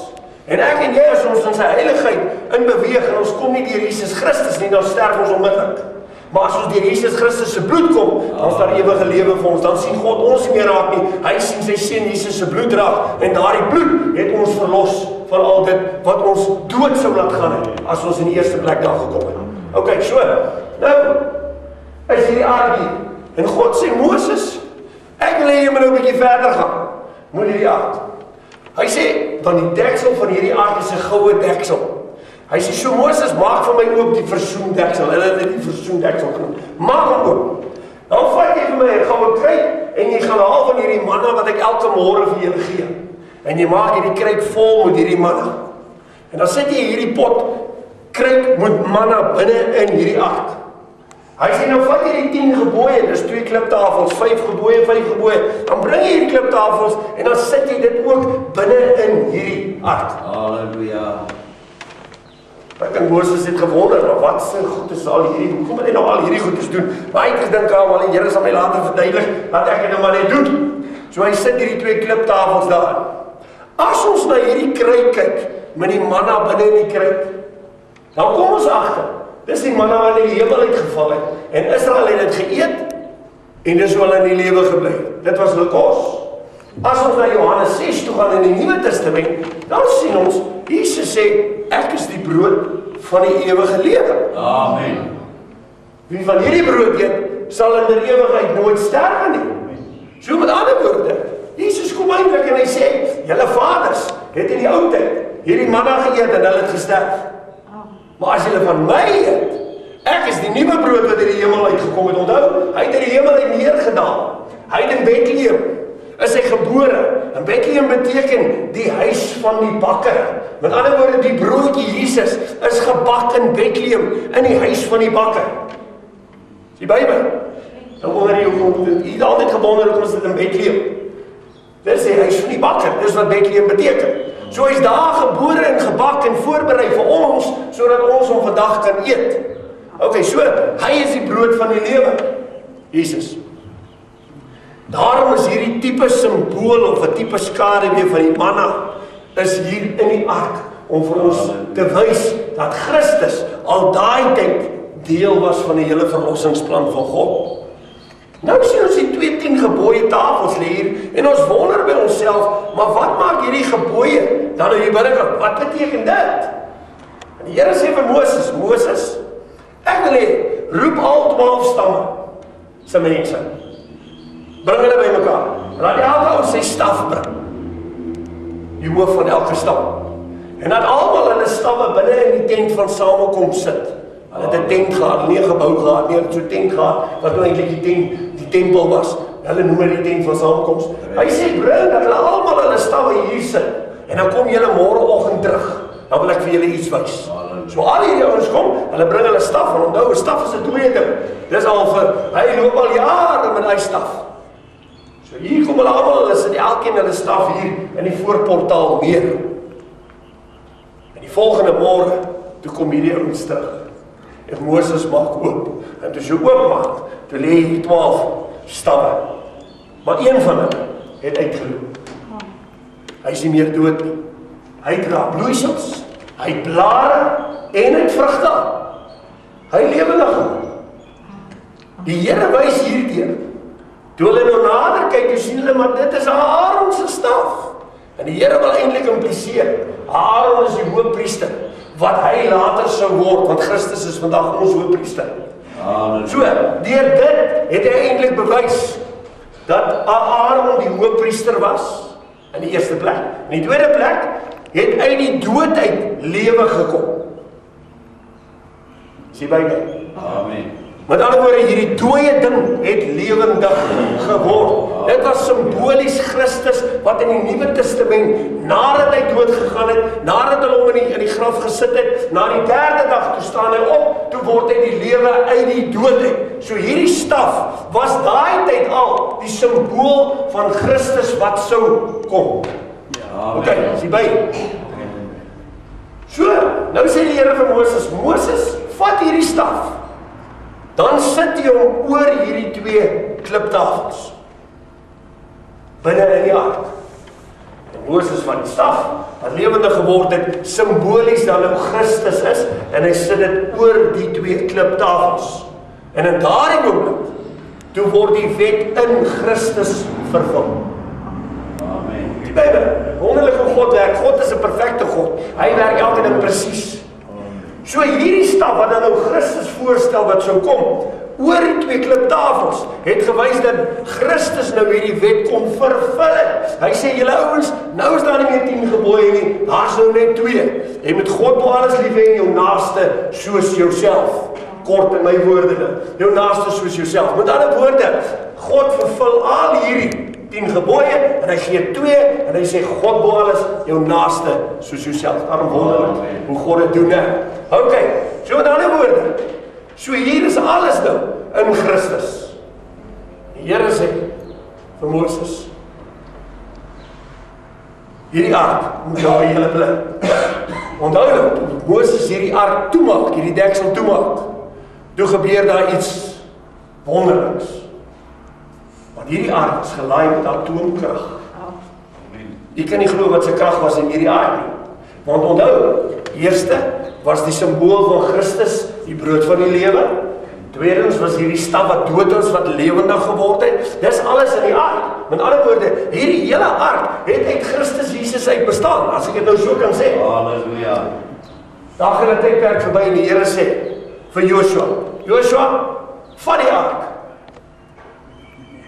Speaker 1: en ek en jy as ons in sy heiligheid in beweeg, en ons kom nie deur Jesus Christus nie, dan sterf ons onmiddellik. Maar as ons deur Jesus Christus se bloed kom, dan is daar ewige lewe vir ons. Dan sien God ons nie meer raak nie. Hy sien sy seun Jesus se bloed raak. En daardie bloed het ons verlos van al dit wat ons dood sou laat gaan het, as ons in die eerste plek daar gekom het. Okay, so. Nou is hierdie ark hier. En God sê, Moses, ek wil hê jy moet nou 'n bietjie verder gaan. Moet hierdie ark. Hy sê, dan die deksel van hierdie ark is 'n goue deksel. Hy sê, so Moses, maak vir my oop die versoendeksel. Hulle het die versoendeksel genoem. Maak hom oop. Dan vat jy vir my 'n goue kruik en jy gaan haal van hierdie manna wat ek elke môre vir julle gee. En jy maak hierdie kruik vol met hierdie manna. En dan sit jy hierdie pot kruik met manna binne in hierdie ark. Hy sê, nou vat jy die 10 gebooie, dis 2 kliptafels, 5 gebooie, 5 gebooie. Dan bring jy hierdie kliptafels en dan sit jy dit ook binne in hierdie ark.
Speaker 2: Halleluja.
Speaker 1: Ek dink Moses het gewonder, maar wat se goed is al hierdie, hoekom moet hy nou al hierdie goedes doen? Maar hy het gedink, maar die Here sal my later verduidelik, laat ek dit nou maar net doen. So hy sit hierdie 2 kliptafels daar. As ons na hierdie kruik kyk, met die manna binne in die kruik, dan kom ons agter, dis die manna wat in die hemel uitgeval het, en Israel het dit geëet, en dis hoe hulle in die lewe gebly. Dit was hulle kos. As ons na Johannes 6 toe gaan in die Nuwe Testament, dan sien ons, Jesus sê, ek is die brood van die ewige lewe.
Speaker 2: Amen.
Speaker 1: Wie van hierdie brood eet, sal in die ewigheid nooit sterwe nie. So met ander woorde, Jesus kom eintlik en hy sê, julle vaders het in die ou tyd hierdie manna geëet en hulle het gesterf. Maar as julle van my eet, ek is die nuwe brood wat uit die hemel uitgekom het. Onthou, hy het uit die hemel uit neergedaal. Hy het in Bethlehem is hy gebore. En Bethlehem beteken die huis van die bakker. Met ander woorde, die broodjie Jesus is gebak in Bethlehem, in die huis van die bakker. Die Bybel. Dan wonder jy hoekom, jy het altyd gewonder hoekom is dit in Bethlehem. Dit is die huis van die bakker, dis wat Bethlehem beteken. So hy is daar gebore en gebak en voorberei vir ons, sodat ons hom vandag kan eet. Ok, so, hy is die brood van die lewe, Jesus. Daarom is hierdie tipe simbool of 'n tipe skaduwee van die manna is hier in die ark om vir ons te wys dat Christus al daai tyd deel was van die hele verlossingsplan van God. Nou sien ons die 2 10 gebooie tafels lê hier en ons wonder by onsself, maar wat maak hierdie gebooie dan nou hier binnekant? Wat beteken dit? En die Here sê vir Moses, Moses, ek wil hê, roep al 12 stamme se mense. Bring hulle by mekaar. Laat elke ou sy staf bring. Die hoof van elke stam. En dat almal hulle stawwe binne in die tent van samekoms sit. Hulle het 'n tent gehad, nie 'n gebou gehad, nie 'n so tent gehad wat nou eintlik die tempel was. Hulle noem dit die tent van samekoms. Hy sê bring dat hulle almal hulle stawwe hier sit. En dan kom julle môreoggend terug. Dan wil ek vir julle iets wys. So al hierdie ouens kom, hulle bring hulle staf, en onthou, 'n staf is 'n tweede ding. Dis al vir, hy loop al jare met hy staf. So hier kom hulle almal, hulle sit elkeen hulle staf hier in die voorportaal neer. En die volgende môre, toe kom hierdie ouens terug. En Moses maak oop. En toe sy oop maak, toe lê hier 12 stawwe. Maar een van hulle het uitgeloop. Hy is nie meer dood nie. Hy dra bloeisels, hy het blare en hy het vrugte. Hy lewendig. Die Here wys hierdeur. Toe hulle nou nader kyk, toe sien hulle, maar dit is Aaron se staf. En die Here wil eintlik impliseer, Aaron is die hoëpriester, wat hy later sou word, want Christus is vandag ons hoëpriester. So, deur dit het hy eintlik bewys, dat Aaron die hoëpriester was, in die eerste plek. In die tweede plek, het uit die dood uit lewe gekom. Sien by my?
Speaker 2: Amen.
Speaker 1: Met ander woorde, hierdie dooie ding het lewendig geword. Dit was simbolies Christus wat in die Nuwe Testament, nadat hy dood gegaan het, nadat hulle hom in die graf gesit het, na die 3de dag toe staan hy op, toe word hy die lewe uit die dood uit. So hierdie staf was daai tyd al die simbool van Christus wat sou kom.
Speaker 2: Ja,
Speaker 1: ok, sien by. So, nou sê die Here vir Moses, Moses, vat hierdie staf. Dan sit jy hom oor hierdie 2 kliptafels binne in die ark. En Moses van die staf wat lewendig geword het, simbolies dan nou Christus is, en hy sit dit oor die 2 kliptafels. En in daardie oomblik, toe word die wet in Christus vervul.
Speaker 2: Amen.
Speaker 1: Die Bybel, wonderlik hoe God werk. God is 'n perfekte God. Hy werk elke ding presies. So hierdie staf wat dan nou Christus voorstel wat sou kom, oor die 2 kliptafels, het gewys dat Christus nou hierdie wet kom vervul het. Hy sê, julle ouens, nou is daar nie meer 10 gebooie nie, daar is nou net 2. Jy moet God bo alles lief hê en jou naaste soos jouself. Kort in my woorde, jou naaste soos jouself. Met ander woorde, God vervul al hierdie 10 gebooie, en hy gee 2, en hy sê, God bo alles, jou naaste soos jouself. Daarom wonderlik hoe God dit doen, hè? Ok, so met ander woorde, so hier is alles nou in Christus. Die Here sê vir Moses, hierdie ark moet daar julle bly. onthou nou, toe Moses hierdie ark toemaak, hierdie deksel toemaak, toe gebeur daar iets wonderliks. Want hierdie ark is gelaai met atoomkrag. Jy kan nie glo wat sy krag was in hierdie ark nie. Want onthou, eerste was die simbool van Christus, die brood van die lewe. Tweedens was hierdie staf wat dood is, wat lewendig geword het. Dis alles in die ark. Met ander woorde, hierdie hele ark het uit Christus Jesus uit bestaan, as ek dit nou so kan sê.
Speaker 2: Halleluja.
Speaker 1: Daar gaan 'n tydperk verby en die Here sê vir Joshua, vat die ark.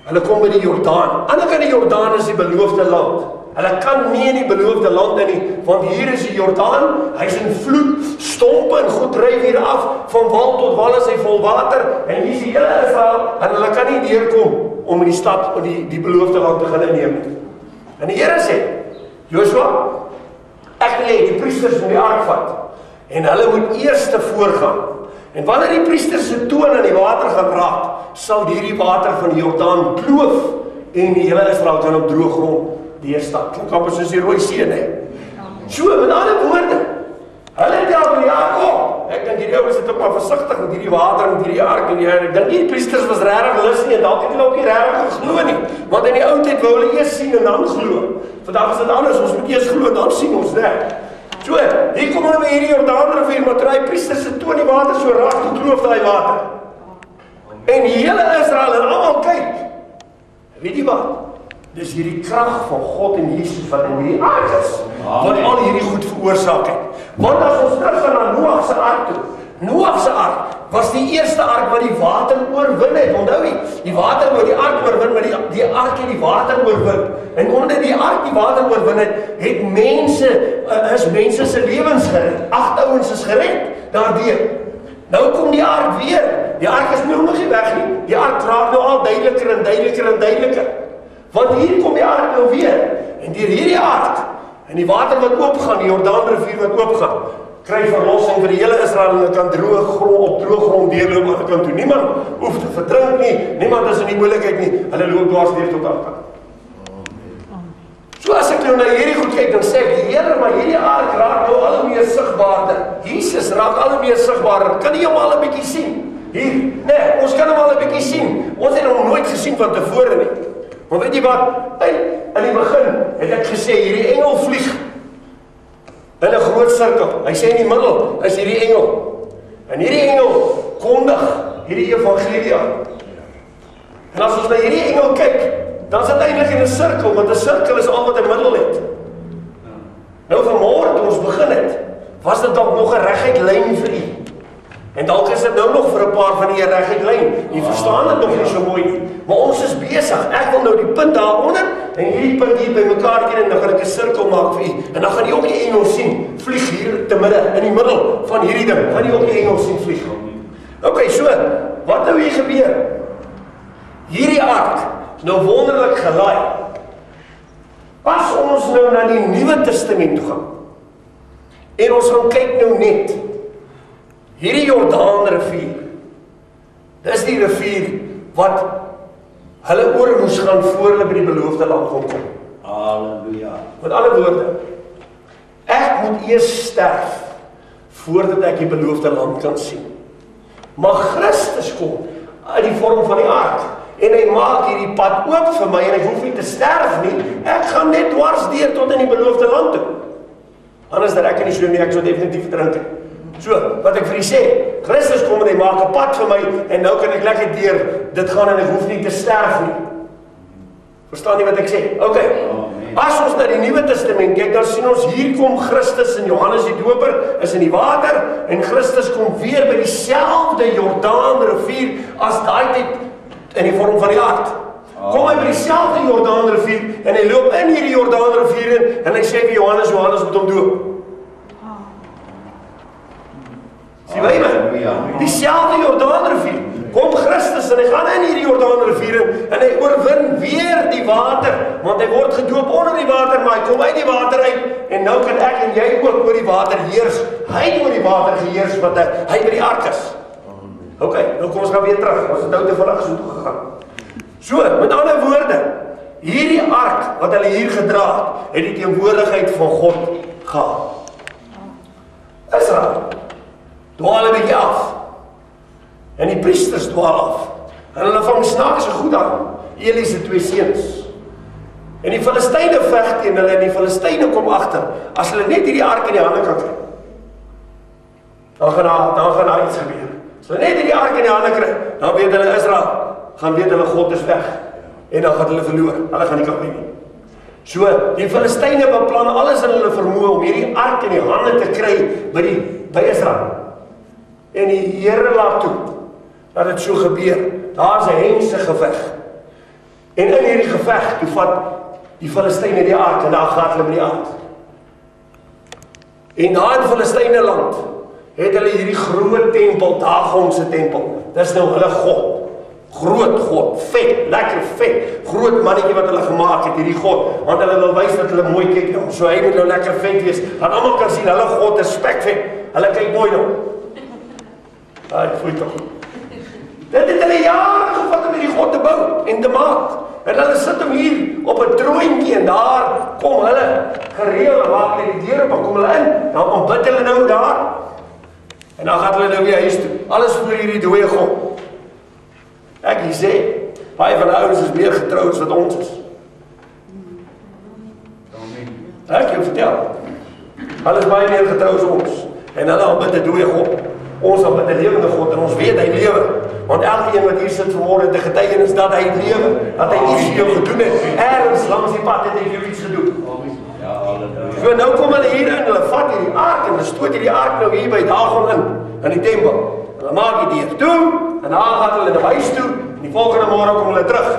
Speaker 1: Hulle kom by die Jordaan. Aan die ander kant die Jordaan is die beloofde land. Hulle kan nie in die beloofde land in nie, want hier is die Jordaan, hy is in vloed, stompe en goed dryf hier af, van wal tot wal is hy vol water, en hier is die hele Israel, en hulle kan nie deurkom om in die stad, die beloofde land te gaan inneem. En die Here sê, Joshua, ek wil hê die priesters moet die ark vat, en hulle moet eers voorgaan. En wanneer die priesters se toon aan die water gaan raak, sal hierdie water van die Jordaan kloof, en die hele Israel kan op droë grond deurstap. Klink amper soos die Rooi See, nee. So, met ander woorde, hulle tel die ark op. Ek dink hierdie ouens het ook maar versigtig met hierdie water en hierdie ark en ek dink die priesters was regtig lus nie en dalk het hulle ook nie regtig geglo nie. Want in die ou tyd wou hulle eers sien en dan glo. Vandag is dit anders, ons moet eers glo en dan sien ons, né? So, hier kom hulle by hierdie Jordaanrivier, maar terwyl die priesters se toon die water so raak, toe kloof daai water. En die hele Israel en almal kyk. Weet jy wat? Dis hierdie krag van God en Jesus wat in hierdie ark is, wat al hierdie goed veroorsaak het. Want as ons teruggaan na Noag se ark toe, Noag se ark was die eerste ark wat die water oorwin het. Onthou jy, die water wou die ark oorwin, maar die ark het die water oorwin. En omdat die ark die water oorwin het, is mense se lewens gered. 8 ouens is gered daardeur. Nou kom die ark weer. Die ark is nou nog nie weg nie. Die ark raak nou al duideliker en duideliker en duideliker. Want hier kom die ark nou weer, en deur hierdie ark, en die water wat oopgaan, die Jordaanrivier wat oopgaan, kry verlossing vir die hele Israel, en hulle kan op droë grond deurloop, hulle kan toe niemand hoef te verdrink nie, niemand is in die moeilikheid nie, hulle loop dwars deur tot aan. So as ek nou na hierdie goed kyk, dan sê ek, Here, maar hierdie ark raak nou al meer sigbaarder, Jesus raak al meer sigbaarder, kan jy hom al 'n bietjie sien? Hier, nee, ons kan hom al 'n bietjie sien, ons het hom nooit gesien van tevore nie. Maar weet jy wat, in die begin het ek gesê, hierdie engel vlieg in 'n groot sirkel, hy sê in die middel is hierdie engel, en hierdie engel kondig hierdie evangelie aan. En as ons na hierdie engel kyk, dan is dit eintlik in 'n sirkel, want 'n sirkel is al wat 'n middel het. Nou vanmôre toe ons begin het, was dit dalk nog 'n reguit lyn vir u. En dalk is dit nou nog vir 'n paar van die reguit lyn. Jy verstaan dit nog nie so mooi nie. Maar ons is besig. Ek wil nou die punt daaronder en hierdie punt hier bymekaar teen en dan gaan ek 'n sirkel maak vir u. En dan gaan jy ook die engel sien vlieg hier te midde in die middel van hierdie ding. Gaan jy ook die engel sien vlieg. Okay, so wat nou hier gebeur? Hierdie ark is nou wonderlik gelaai. As ons nou na die Nuwe Testament toe gaan en ons gaan kyk nou net hierdie Jordaanrivier, dis die rivier wat hulle oor moes gaan voor hulle by die beloofde land kon kom.
Speaker 2: Halleluja.
Speaker 1: Met ander woorde, ek moet eers sterf voordat ek die beloofde land kan sien. Maar Christus kom in die vorm van die ark en hy maak hierdie pad oop vir my en ek hoef nie te sterf nie. Ek gaan net dwars deur tot in die beloofde land toe. Anders dan ek kan nie so nie, ek sou definitief drink. So, wat ek vir u sê, Christus kom en hy maak 'n pad vir my en nou kan ek lekker deur dit gaan en ek hoef nie te sterf nie. Verstaan jy wat ek sê? Okay. As ons na die Nuwe Testament kyk, dan sien ons hier kom Christus en Johannes die Doper is in die water en Christus kom weer by dieselfde Jordaanrivier as daai tyd in die vorm van die ark. Kom hy by dieselfde Jordaanrivier en hy loop in hierdie Jordaanrivier in en hy sê vir Johannes moet hom doop. Sien jy my? Dieselfde Jordaanrivier. Kom Christus en hy gaan in hierdie Jordaanrivier in en hy oorwin weer die water, want hy word gedoop onder die water, maar hy kom uit die water uit en nou kan ek en jy ook oor die water heers. Hy het oor die water geheers wat hy by die ark is. Okay, nou kom ons gaan weer terug. Ons het nou te vinnig so toe gegaan. So, met ander woorde, hierdie ark wat hulle hier gedra het die teenwoordigheid van God gehad. Israel dwaal 'n bietjie af. En die priesters dwaal af. En hulle vang snaakse goed aan. Eli se 2 seuns. En die Filistyne veg teen hulle en die Filistyne kom agter. As hulle net hierdie ark in die hande kan kry, dan gaan daar iets gebeur. As hulle net hierdie ark in die hande kry, dan weet hulle Israel, gaan weet hulle God is weg. En dan gaan hulle verloor. Hulle gaan nie kan wen nie. So, die Filistyne beplan alles in hulle vermoë om hierdie ark in die hande te kry by Israel. En die Here laat toe dat dit so gebeur. Daar's 'n hengse geveg. En in hierdie geveg, toe vat die Filistyne die ark en daar gaan hulle met die ark. En daar in Filistyne land het hulle hierdie groot tempel, Dagon se tempel. Dis nou hulle God. Groot God, vet, lekker vet. Groot mannetjie wat hulle gemaak het, hierdie God. Want hulle wil wys dat hulle mooi kyk na hom. So hy moet nou lekker vet wees. Dat almal kan sien, hulle God is spekvet. Hulle kyk mooi na hom. Ek voel toch. Dit het hulle jare gevat om hierdie God te bou en te maak. En hulle sit hom hier op 'n troontjie en daar kom hulle gereeld en maak hulle die deur op en kom hulle in. Dan aanbid hulle nou daar. En dan gaan hulle nou weer huis toe. Alles voor hierdie dooie God. Ek sê, baie van die ouens is meer getrou as wat ons is. Ek jou vertel. Hulle is baie meer getrou as ons. En hulle aanbid 'n dooie God. Ons aanbid 'n lewende God en ons weet hy lewe. Want elkeen wat hier sit vanmôre te getuienis dat hy lewe, dat hy iets vir jou gedoen het. Ergens langs die pad het hy vir jou iets gedoen. So nou kom hulle hier in, hulle vat hierdie ark en hulle stoot hierdie ark nou hier by Dagon in die tempel. Hulle maak die deur toe en dan gaan hulle na huis toe en die volgende môre kom hulle terug.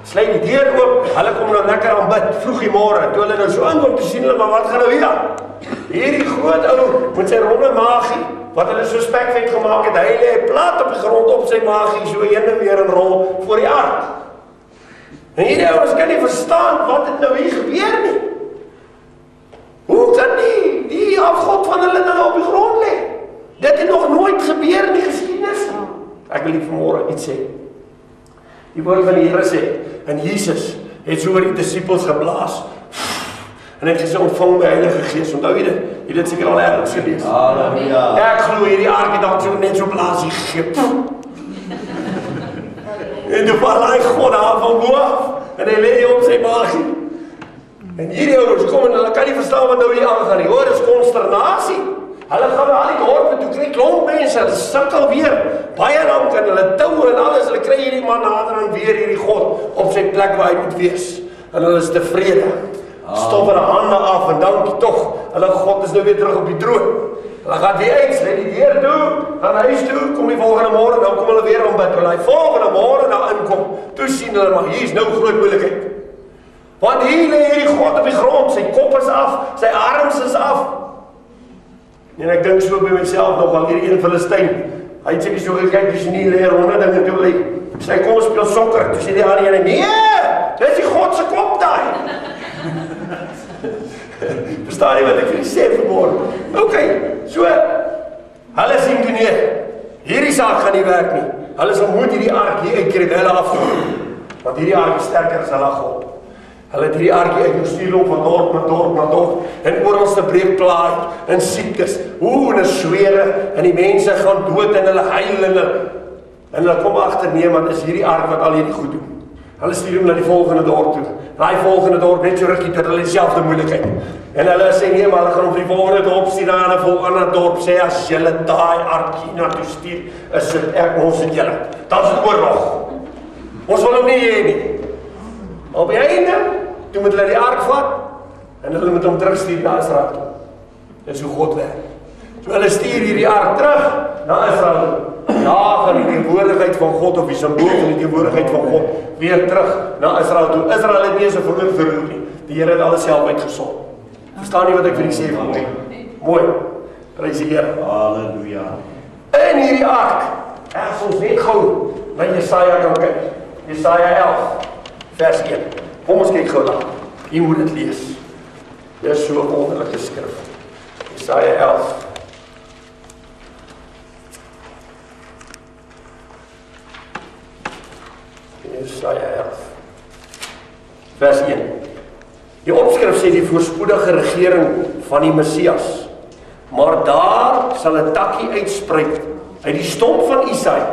Speaker 1: Sluit die deur oop, hulle kom nou lekker aanbid vroeg die môre. Toe hulle nou so aankom te sien hulle, maar wat gaan nou hier aan? Hierdie groot ou met sy ronde maagie wat hulle so spekvet gemaak het, hy lê plat op die grond op sy maagie, so heen en weer en rol voor die ark. En hierdie ouens kan nie verstaan wat het nou hier gebeur nie. Hoe kan die afgod van hulle nou op die grond lê? Dit het nog nooit gebeur in die geskiedenis. Ek wil nie vanmôre iets sê. Die woord van die Here sê, en Jesus het so oor die disippels geblaas. En hy het gesê, ontvang my Heilige Gees. Onthou jy dit? Jy het dit seker al ergens gelees.
Speaker 2: Halleluja.
Speaker 1: Ek glo hierdie ark het dan so net so blaas hier gegee. En toe val hy God daar van bo af. En hy lê op sy maagie. En hierdie ouens kom en hulle kan nie verstaan wat nou hier aangaan nie. Hoor, dis konsternasie. Hulle gaan na al die dorpe toe, kry klomp mense, hulle sukkel weer. Baie lank en hulle toue en alles, hulle kry hierdie man nader en weer hierdie God op sy plek waar hy moet wees. En hulle is tevrede. Stop hulle hande af en dankie tog. Hulle God is nou weer terug op die troon. Hulle gaan weer uit, sluit die deur toe, gaan huis toe, kom die volgende môre, dan kom hulle weer aanbid. Hulle die volgende môre daar inkom, toe sien hulle maar hier is nou groot moeilikheid. Want hier lê hierdie God op die grond, sy kop is af, sy arms is af. En ek dink so by myself nogal hierdie een Filistyn. Hy het seker so gekyk, dis nie leer honderd dinge toe lê. Sy kom speel sokker, toe sê die ander een, nee, dis die God se kop daai. Verstaan jy wat ek vir sê vanmôre? OK, so hulle sien toe nee, hierdie saak gaan nie werk nie. Hulle sal moet hierdie ark hier uitkry, hulle afgevoer. Want hierdie ark is sterker as hulle God. Hulle het hierdie ark uitgestuur om van dorp na dorp na dorp en oralste breek plaai en siektes, en swere en die mense gaan dood en hulle huil en hulle kom agter nee, want is hierdie ark wat al hierdie goed doen. Hulle stuur hom na die volgende dorp toe. Daai volgende dorp net so rukkie tot hulle dieselfde moeilikheid. En hulle sê nee, maar hulle gaan hom vir die volgende dorp stuur na 'n volgende dorp sê as julle daai ark hier toe stuur, is dit ons het julle. Dan is dit oorlog. Ons wil hom nie hê nie. Op die einde, toe moet hulle die ark vat en hulle moet hom terugstuur na Israel toe. Dis hoe God werk. So hulle stuur hierdie ark terug na Israel. Ja, van die teenwoordigheid van God of die simbool van die teenwoordigheid van God weer terug na Israel toe. Israel het nie eens 'n vinger verroer nie. Die Here het alles self uitgesort. Verstaan jy wat ek vir julle sê vanmôre? Mooi. Prys die Here.
Speaker 2: Halleluja.
Speaker 1: In hierdie ark, as ons net gou na Jesaja kan kyk. Jesaja 11 vers 1. Kom ons kyk gou daar. Jy moet dit lees. Dit is so 'n wonderlike skrif. Jesaja 11. Jesaja 11. Vers 1. Die opskrif sê die voorspoedige regering van die Messias. Maar daar sal 'n takkie uitspruit uit die stomp van Isaïe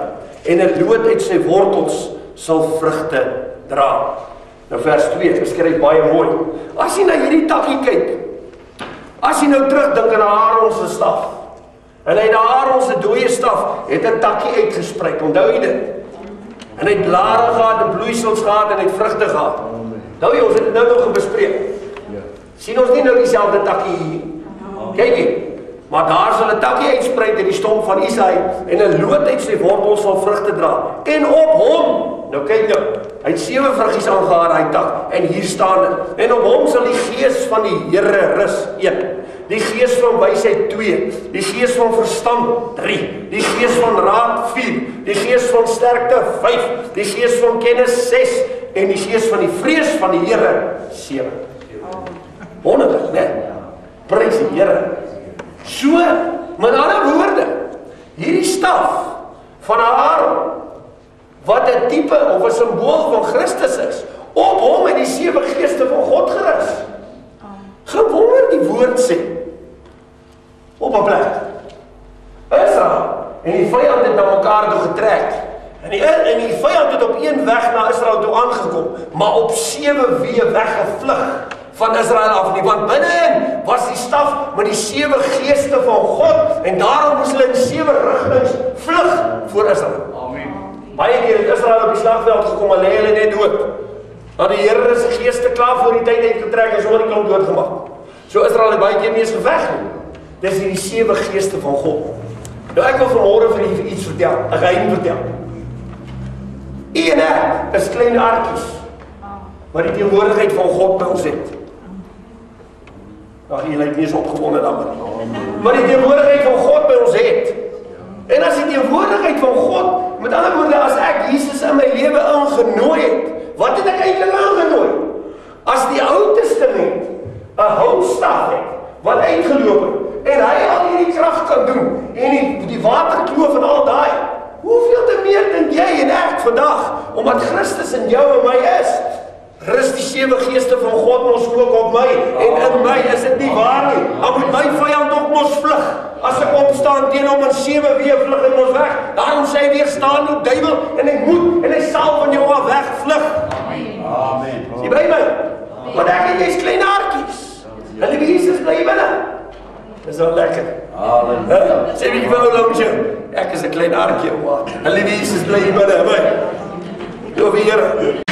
Speaker 1: en 'n loot uit sy wortels sal vrugte dra. Nou vers 2, beskryf baie mooi. As jy na hierdie takkie kyk, as jy nou terugdink aan Aaron se staf, en uit Aaron se dooie staf het 'n takkie uitgespruit, onthou jy dit? En hy het blare gehad, en bloeisels gehad, en hy het vrugte gehad. Nou jy, ons het dit nou nog bespreek. Sien ons nie nou dieselfde takkie hier? Kyk jy, maar daar sal 'n takkie uitspruit uit die stomp van Isaïe, en 'n loot uit sy wortels sal vrugte dra. En op hom, nou kyk nou, hy het 7 vruggies aangehaar, hy tak, en hier staan dit, en op hom sal die gees van die Here rus, 1, die gees van wysheid 2, die gees van verstand 3, die gees van raad 4, die gees van sterkte 5, die gees van kennis 6, en die gees van die vrees van die Here 7. Wonderlik, né? Prys die Here. So, met ander woorde, hierdie staf van Aaron, wat 'n tipe of 'n simbool van Christus is, op hom en die 7 geeste van God gerus. Gewonder die woord sê, op 'n plek, Israel en die vyand het na mekaar toe getrek, en die vyand het op een weg na Israel toe aangekom, maar op 7 weë weggevlug van Israel af nie, want binne was die staf met die 7 geeste van God, en daarom moes hulle in 7 rigtings vlug voor Israel.
Speaker 2: Amen.
Speaker 1: Baie keer het Israel op die slagveld gekom, en lê hulle net dood. Want die Here se geeste klaar voor die tyd uitgetrek en sommer die klomp doodgemaak. So Israel het baie keer nie eens geveg nie. Dis hierdie 7 geeste van God. Nou ek wil vanmôre vir julle iets vertel, 'n geheim vertel. U en ek is klein arkies, wat die teenwoordigheid van God by ons het. Nou, jy lyk nie eens opgewonde dan maar die teenwoordigheid van God by ons het. En as die teenwoordigheid van God, met ander woorde, as ek Jesus in my lewe ingenooi het, wat het ek eintlik aangenooi? As die Ou Testament 'n houtstaf het, wat uitgeloop het, en hy al hierdie krag kan doen, en die waterkloof en al daai, hoeveel te meer dink jy en ek vandag, omdat Christus in jou en my is? Rus die 7 geeste van God mos ook op my, en in my, is dit nie waar nie? Dan moet my vyand ook mos vlug. As ek opstaan teen hom in 7 weë vlug hy mos weg. Daarom sê hy weerstaan die duiwel, en hy moet, en hy sal van jou af wegvlug.
Speaker 2: Amen.
Speaker 1: Sien by my? Want ek en jy is klein aartjies. En die Jesus bly binne. Dis wel lekker.
Speaker 2: Halleluja.
Speaker 1: Sê wie vir ou langs jou, ek is 'n klein aartjie, maar hulle Jesus bly binne, my. Loof die Here.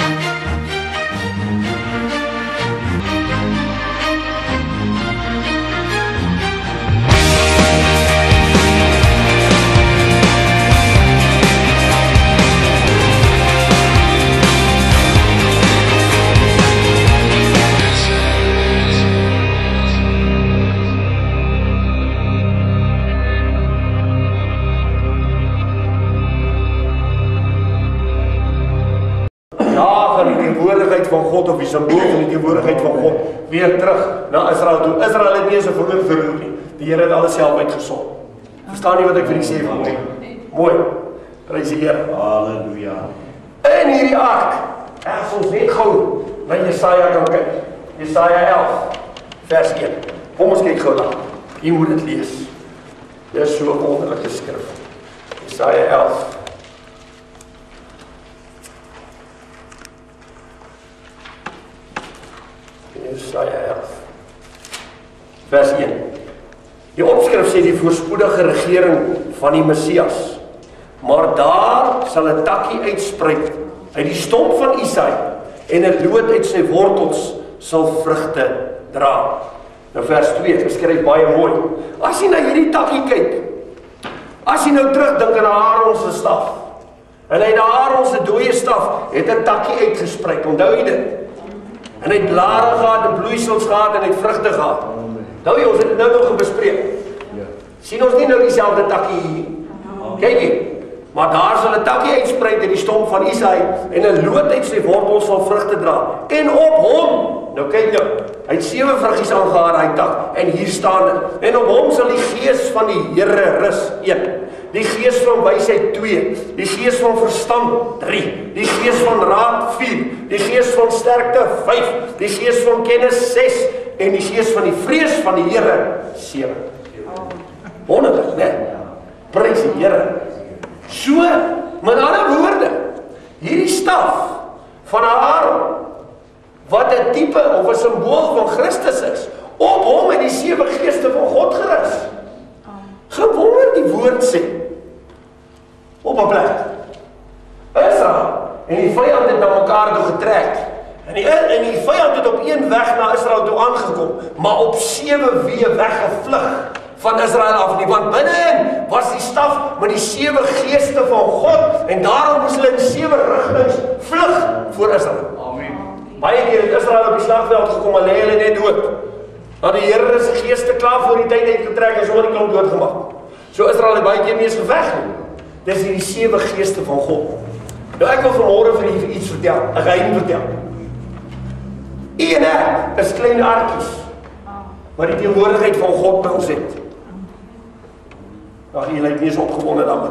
Speaker 1: Van God, of die simbool van die teenwoordigheid van God, weer terug na Israel toe. Israel het nie eens 'n vinger verroer nie. Die Here het alles self uitgesond. Verstaan nie wat ek vir julle sê vanmôre? Mooi. Prys die Here.
Speaker 2: Halleluja.
Speaker 1: In hierdie ark, as ons net gou na Jesaja kan kyk. Jesaja 11, vers 1. Kom ons kyk gou daar. Jy moet dit lees. Dit is so 'n wonderlike skrif. Jesaja 11. Jesaja 11, vers 1. Die opskrif sê die voorspoedige regering van die Messias. Maar daar sal 'n takkie uitspruit uit die stomp van Isaïe, en 'n loot uit sy wortels sal vrugte dra. Nou vers 2, beskryf baie mooi. As jy na hierdie takkie kyk, as jy nou terugdink aan Aaron se staf, en uit Aaron se dooie staf het 'n takkie uitgespruit, onthou jy dit? En hy het blare gehad, en bloeisels gehad, en hy het vrugte gehad. Nou jy, ons het dit nou nog bespreek. Sien ons nie nou dieselfde takkie hier? Kyk jy, maar daar sal 'n takkie uitspruit uit die stomp van Isaïe, en 'n loot uit sy wortels sal vrugte dra. En op hom, nou kyk nou, hy het 7 vruggies aangehaar, hy tak, en hier staan dit, en op hom sal die gees van die Here rus, 1, die gees van wysheid 2, die gees van verstand 3, die gees van raad 4, die gees van sterkte 5, die gees van kennis 6, en die gees van die vrees van die Here 7. Wonderlik, né? Prys die Here. So, met ander woorde, hierdie staf van Aaron, wat 'n tipe of 'n simbool van Christus is, op hom het die 7 geeste van God gerus. Gewonder die woord sê, op 'n plek, Israel en die vyand het na mekaar toe getrek, en die vyand het op een weg na Israel toe aangekom, maar op 7 weë weggevlug van Israel af nie, want binnein was die staf met die 7 geeste van God, en daarom moes hulle in 7 rigtings vlug voor Israel.
Speaker 2: Amen.
Speaker 1: Baie keer het Israel op die slagveld gekom, en lê hulle net dood. Want die Here is die geeste klaar voor die tyd uitgetrek en sommer die klomp doodgemaak. So Israel het baie keer nie eens geveg nie. Dis hierdie 7 geeste van God. Nou ek wil vanmôre vir julle iets vertel, 'n geheim vertel. U en ek is klein arkies, wat die teenwoordigheid van God by ons het. Ag, julle het nie eens opgewonde daarmee.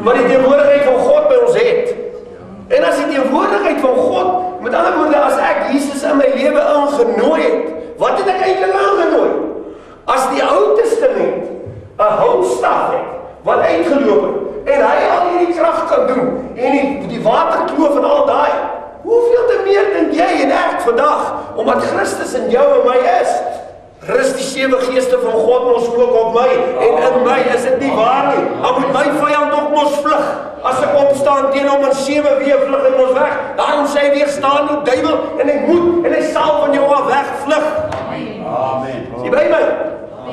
Speaker 1: Wat die teenwoordigheid van God by ons het. En as die teenwoordigheid van God, met ander woorde, as ek Jesus in my lewe ingenooi het, wat het ek eintlik ingenooi? As die Ou Testament 'n houtstaf het, wat uitgeloop het, en hy al hierdie krag kan doen, en die waterkloof en al daai, hoeveel te meer dink jy en ek vandag, omdat Christus in jou en my is? Rus die 7 geeste van God mos ook op my, en in my, is dit nie waar nie? Dan moet my vyand ook mos vlug. As ek opstaan teen hom in 7 weë vlug hy mos weg. Daarom sê hy weerstaan die duiwel, en hy moet, en hy sal van jou af wegvlug.
Speaker 2: Amen.
Speaker 1: Sien by my?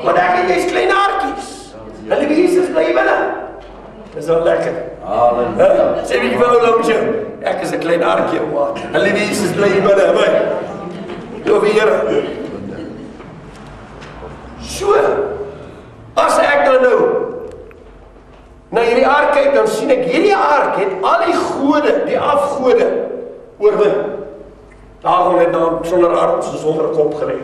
Speaker 1: Want ek en jy's klein aartjies. En die Jesus bly binne. Dis wel lekker.
Speaker 2: Halleluja.
Speaker 1: Sê wie wil langs jou? Ek is 'n klein aartjie, maar hulle Jesus bly binne my. Loof die Here. So, as ek dan nou na hierdie ark kyk, dan sien ek hierdie ark het al die gode, die afgode oorwin. Dagon het dan sonder arms en sonder kop gelê.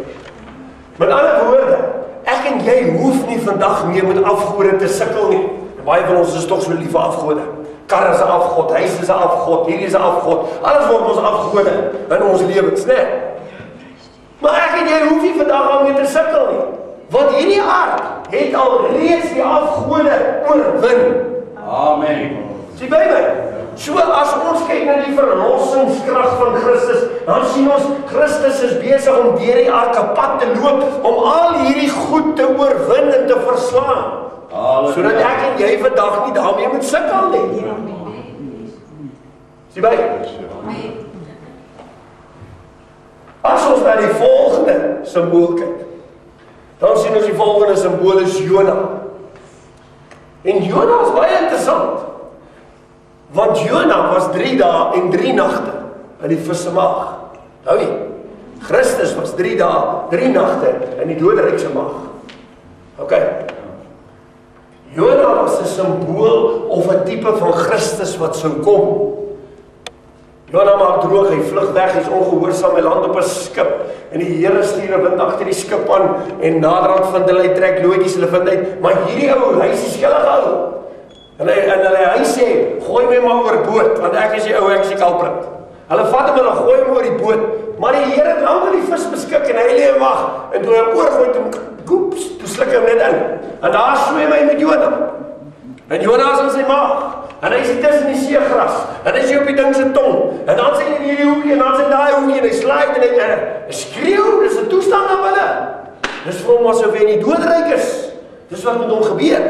Speaker 1: Met ander woorde, ek en jy hoef nie vandag meer met afgode te sukkel nie. Baie van ons is tog so lief vir afgode. Kar is 'n afgod, huis is 'n afgod, hierdie is 'n afgod. Alles word ons afgode in ons lewens, né? Maar ek en jy hoef nie vandag al meer te sukkel nie. Want hierdie ark het al reeds die afgode oorwin.
Speaker 2: Amen.
Speaker 1: Sien by my? So as ons kyk na die verlossingskrag van Christus, dan sien ons Christus is besig om deur die ark 'n pad te loop om al hierdie goed te oorwin en te verslaan. Sodat ek en jy vandag nie daarmee moet sukkel nie. Sien by? As ons na die volgende simbool kyk, dan sien ons die volgende simbool is Jona. En Jona is baie interessant. Want Jona was 3 dae en 3 nagte in die vis se maag. Nou nie. Christus was 3 dae, 3 nagte in die doderyk se maag. OK. Jona was 'n simbool of 'n tipe van Christus wat sou kom. Jona maak droog, hy vlug weg, hy's ongehoorsaam, hy land op 'n skip, en die Here stuur 'n wind agter die skip aan, en naderhand vind hulle, hy trek loodjies, hulle vind uit, maar hierdie ou, hy is die skellige ou. En hy sê, gooi my maar oor boot, want ek is die ou, ek is die kalprit. Hulle vat hom en hulle gooi hom oor die boot, maar die Here het nou die vis beskik, en hy lê en wag, en toe hy hom oorgooi, toe sluk hy hom net in, en daar swem hy met Jona, en Jona is in sy maag, en hy is tussen die seegras, en hy is op die ding se tong, en dan sê hy in hierdie hoekie, en dan sê hy daai hoekie, en hy slaai, en hy skreeu, dis 'n toestand aan binne. Dis vir hom asof hy in die doodryk is. Dis wat met hom gebeur.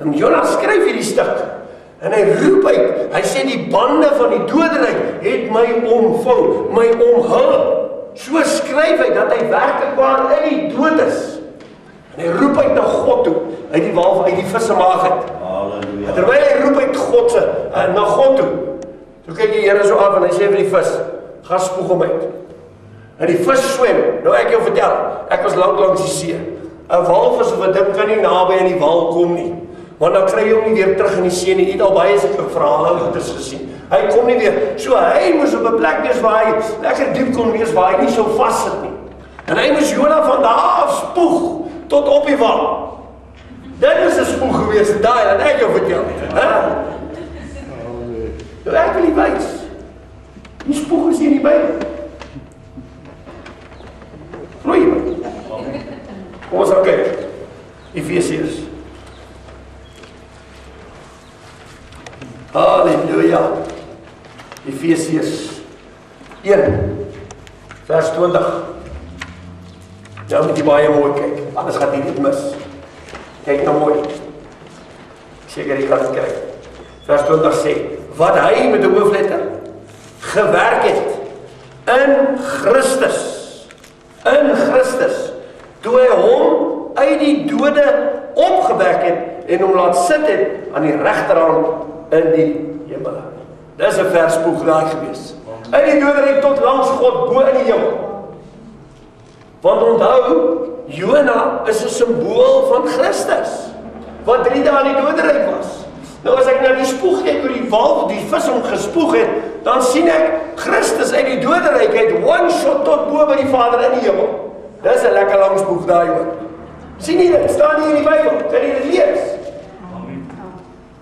Speaker 1: En Jona skryf hierdie stuk, en hy roep uit, hy sê die bande van die doodryk het my omvou, my omhul. So skryf hy dat hy werklik waar in die dood is. En hy roep uit na God toe, uit die vis se maag uit.
Speaker 2: Halleluja.
Speaker 1: Terwyl hy roep uit God se na God toe. Toe kyk die Here so af en hy sê vir die vis, "Gaan spoeg hom uit." En die vis swem. Nou ek jou vertel, ek was lank die see. 'n Walvis of 'n ding kan nie naby aan die wal kom nie. Want dan kry jy hom nie weer terug in die see nie. Jy het al baie sulke verhale oor dit gesien. Hy kom nie weer. So hy moes op 'n plek wees waar hy lekker diep kon wees, waar hy nie so vassit nie. En hy moes Jona van daar af spoeg tot op die wal. Dit is 'n spoeg gewees, daai wat ek jou vertel. Nou ek wil nie wys. Die spoeg is hier in die Bybel. Vloei my. Kom ons kyk. Efesiërs Halleluja. Efesiërs 1 vers 20. Nou moet jy baie mooi kyk, anders gaan jy dit mis. Kyk nou mooi. Seker jy kan dit kyk. Vers 20 sê, wat hy met 'n hoofletter gewerk het in Christus, toe hy hom uit die dode opgewek het en hom laat sit het aan die regterhand in die hemel. Dis 'n verspoeglaai gewees. Uit die doderyk tot langs God bo in die hemel. Want onthou, Jona is 'n simbool van Christus, wat 3 dae in die doderyk was. Nou as ek na die spoeg kyk oor die wal, die vis hom gespoeg het, dan sien ek Christus uit die doderyk uit one shot tot bo by die Vader in die hemel. Dis 'n lekker lang spoeg daai hoor. Sien jy dit? Staan hier in die Bybel. Kan jy dit lees? Amen.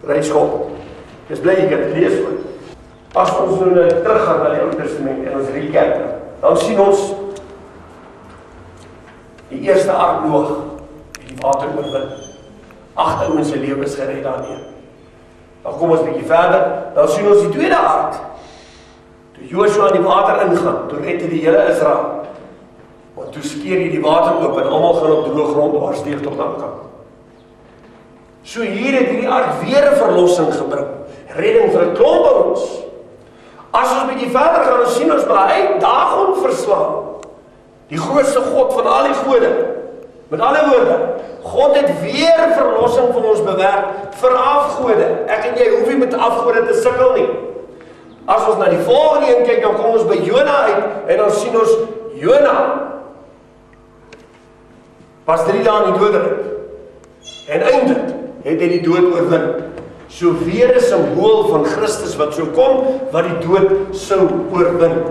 Speaker 1: Prys God. Dis bly jy kan dit lees hoor. As ons nou teruggaan na die Ou Testament en ons recap, dan sien ons die eerste ark Noag, die water oorwin. 8 ouens se lewens gered daarmee. Dan kom ons 'n bietjie verder, dan sien ons die tweede ark. Toe Joshua in die water ingaan, toe red hy die hele Israel. Want toe skeer hy die water oop en almal gaan op droë grond dwarsteeg tot aan kant. So hier het hierdie ark weer 'n verlossing gebring. Redding vir 'n klomp ouens. As ons 'n bietjie verder gaan, ons sien ons by Dagon verslaan. Die grootste God van al die gode. Met ander woorde, God het weer verlossing vir ons bewerk vir afgode. Ek en jy hoef nie met afgode te sukkel nie. As ons na die volgende een kyk, dan kom ons by Jona uit en dan sien ons Jona was 3 dae in die doderyk. En eintlik het hy die dood oorwin. So weer 'n simbool van Christus wat sou kom, wat die dood sou oorwin.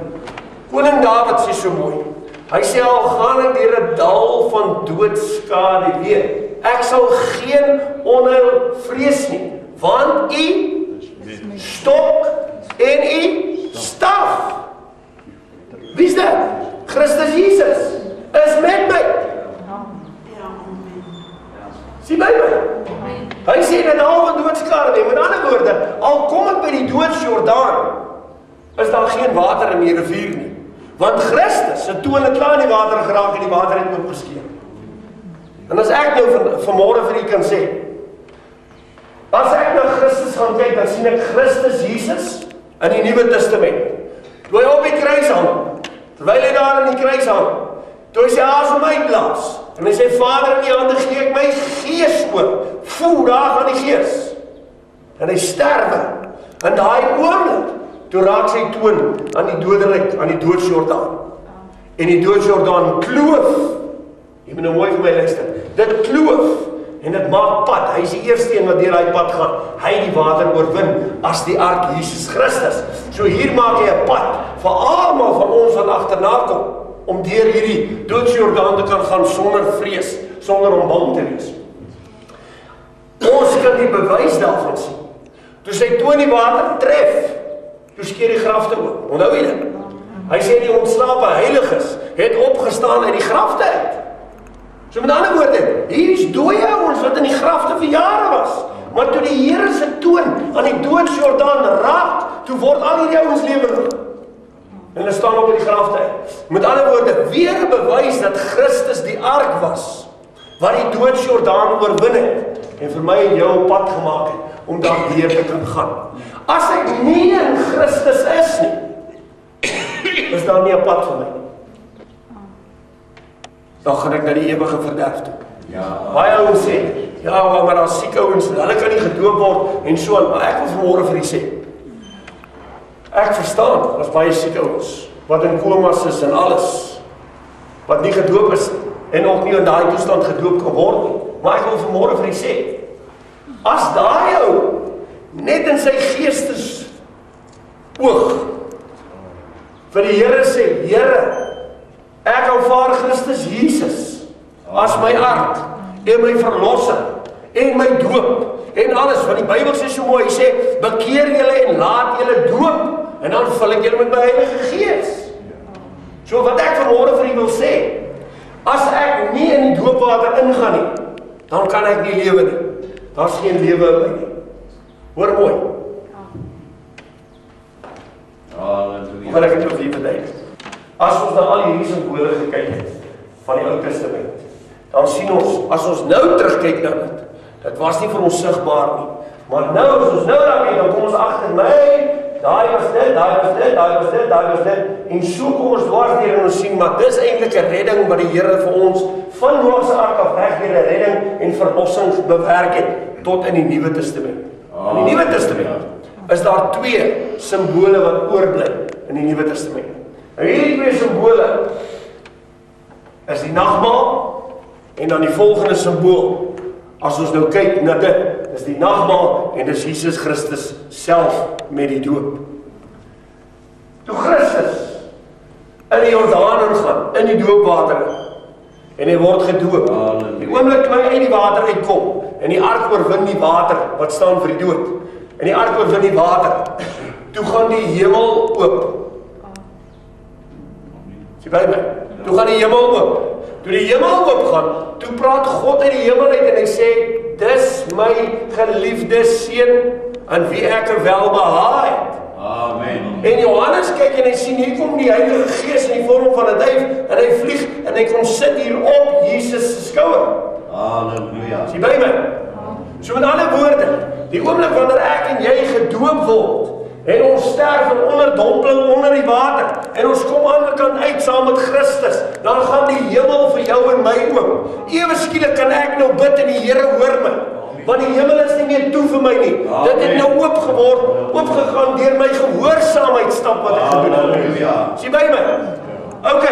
Speaker 1: Koning Dawid sê so mooi. Hy sê al gaan ek deur 'n dal van doodskade weer, ek sal geen onheil vrees nie, want U stok en U staf. Wie is dit? Christus Jesus is met my. Sien by my? Hy sê dat al van doodskade nie, met ander woorde, al kom ek by die doodsjordaan, is daar geen water in die rivier nie. Want Christus het toe hulle klaar in die water geraak en die water het oopgeskeur. En as ek nou vanmôre vir u kan sê, as ek na Christus gaan kyk, dan sien ek Christus Jesus in die Nuwe Testament. Toe hy op die kruis hang, terwyl hy daar in die kruis hang, toe hy sy asem uitblaas, en hy sê, Vader, in die hande gee ek my gees oor. Voel, daar gaan die gees. En hy sterwe. En daai oomblik, toe raak sy toon aan die doderyk, aan die doodsjordaan. En die doodsjordaan kloof. Jy moet nou mooi vir my luister. Dit kloof en dit maak pad. Hy is die eerste een wat deur daai pad gaan. Hy die water oorwin as die ark Jesus Christus. So hier maak hy 'n pad vir almal van ons wat agterna kom om deur hierdie doodsjordaan te kan gaan sonder vrees, sonder om bang te wees. Ons kan die bewys daarvan sien. Toe sy toon die water tref, toe skeer die grafte oop. Onthou jy dit? Hy sê die ontslape heiliges het opgestaan uit die grafte uit. So met ander woorde, hier is dooie ouens wat in die grafte vir jare was. Maar toe die Here se toon aan die doodsjordaan raak, toe word al hierdie ouens lewendig. En hulle staan op in die grafte uit. Met ander woorde, weer 'n bewys dat Christus die ark was, wat die doodsjordaan oorwin het, en vir my en jou 'n pad gemaak het, om daar deur te kan gaan. As ek nie in Christus is nie, is daar nie 'n pad vir my. Dan gaan ek na die ewige verderf toe.
Speaker 2: Ja.
Speaker 1: Baie ouens sê, ja, maar daar is siek ouens, hulle kan nie gedoop word, en so, maar ek wil vanmôre vir u sê, ek verstaan, daar is baie siek ouens, wat in komas is en alles, wat nie gedoop is, en nog nie in daai toestand gedoop kan word nie. Maar ek wil vanmôre vir u sê, as daai ou net in sy geestes oog vir die Here sê, Here, ek aanvaar Christus Jesus as my ark en my verlosser en my doop en alles, want die Bybel sê so mooi, hy sê, bekeer julle en laat julle doop en dan vul ek julle met my Heilige Gees. So wat ek vanmôre vir u wil sê, as ek nie in die doopwater ingaan nie, dan kan ek nie lewe nie. Daar's geen lewe in my nie. Hoor mooi. Wil ek dit ook hier verduidelik. As ons na al hierdie simbole gekyk het van die Ou Testament, dan sien ons, as ons nou terugkyk na dit was nie vir ons sigbaar nie. Maar nou, as ons nou daar kyk, dan kom ons agter, daai was dit, daai was dit, daai was dit, daai was dit, en so kom ons dwars deur en ons sien, maar dis eintlik 'n redding wat die Here vir ons van Noag se ark af weg deur 'n redding en verlossing bewerk het tot in die Nuwe Testament. In die Nuwe Testament is daar 2 simbole wat oorbly in die Nuwe Testament. En hierdie 2 simbole is die nagmaal en dan die volgende simbool. As ons nou kyk na dit, is die nagmaal en dis Jesus Christus self met die doop. Toe Christus in die Jordaan ingaan, in die doopwater, en hy word gedoop. Die oomblik toe hy uit die water uitkom, en die ark oorwin die water, wat staan vir die dood, en die ark oorwin die water, toe gaan die hemel oop. Sien by my? Toe gaan die hemel oop. Toe die hemel oopgaan, toe praat God uit die hemel uit en hy sê, dis my geliefde seun aan wie ek welbehaag het.
Speaker 2: Amen.
Speaker 1: En Johannes kyk en hy sien, hier kom die Heilige Gees in die vorm van 'n duif en hy vlieg en hy kom sit hier op Jesus se skouer.
Speaker 2: Halleluja.
Speaker 1: Sien by my? So met ander woorde, die oomblik wanneer ek en jy gedoop word, en ons sterf in onderdompeling onder die water, en ons kom aan die ander kant uit saam met Christus, dan gaan die hemel vir jou en my oop. Ewe skielik kan ek nou bid en die Here hoor my, want die hemel is nie meer toe vir my nie. Dit het nou oop geword, oopgegaan deur my gehoorsaamheidstap wat ek gedoen het. Sien by my? Ok,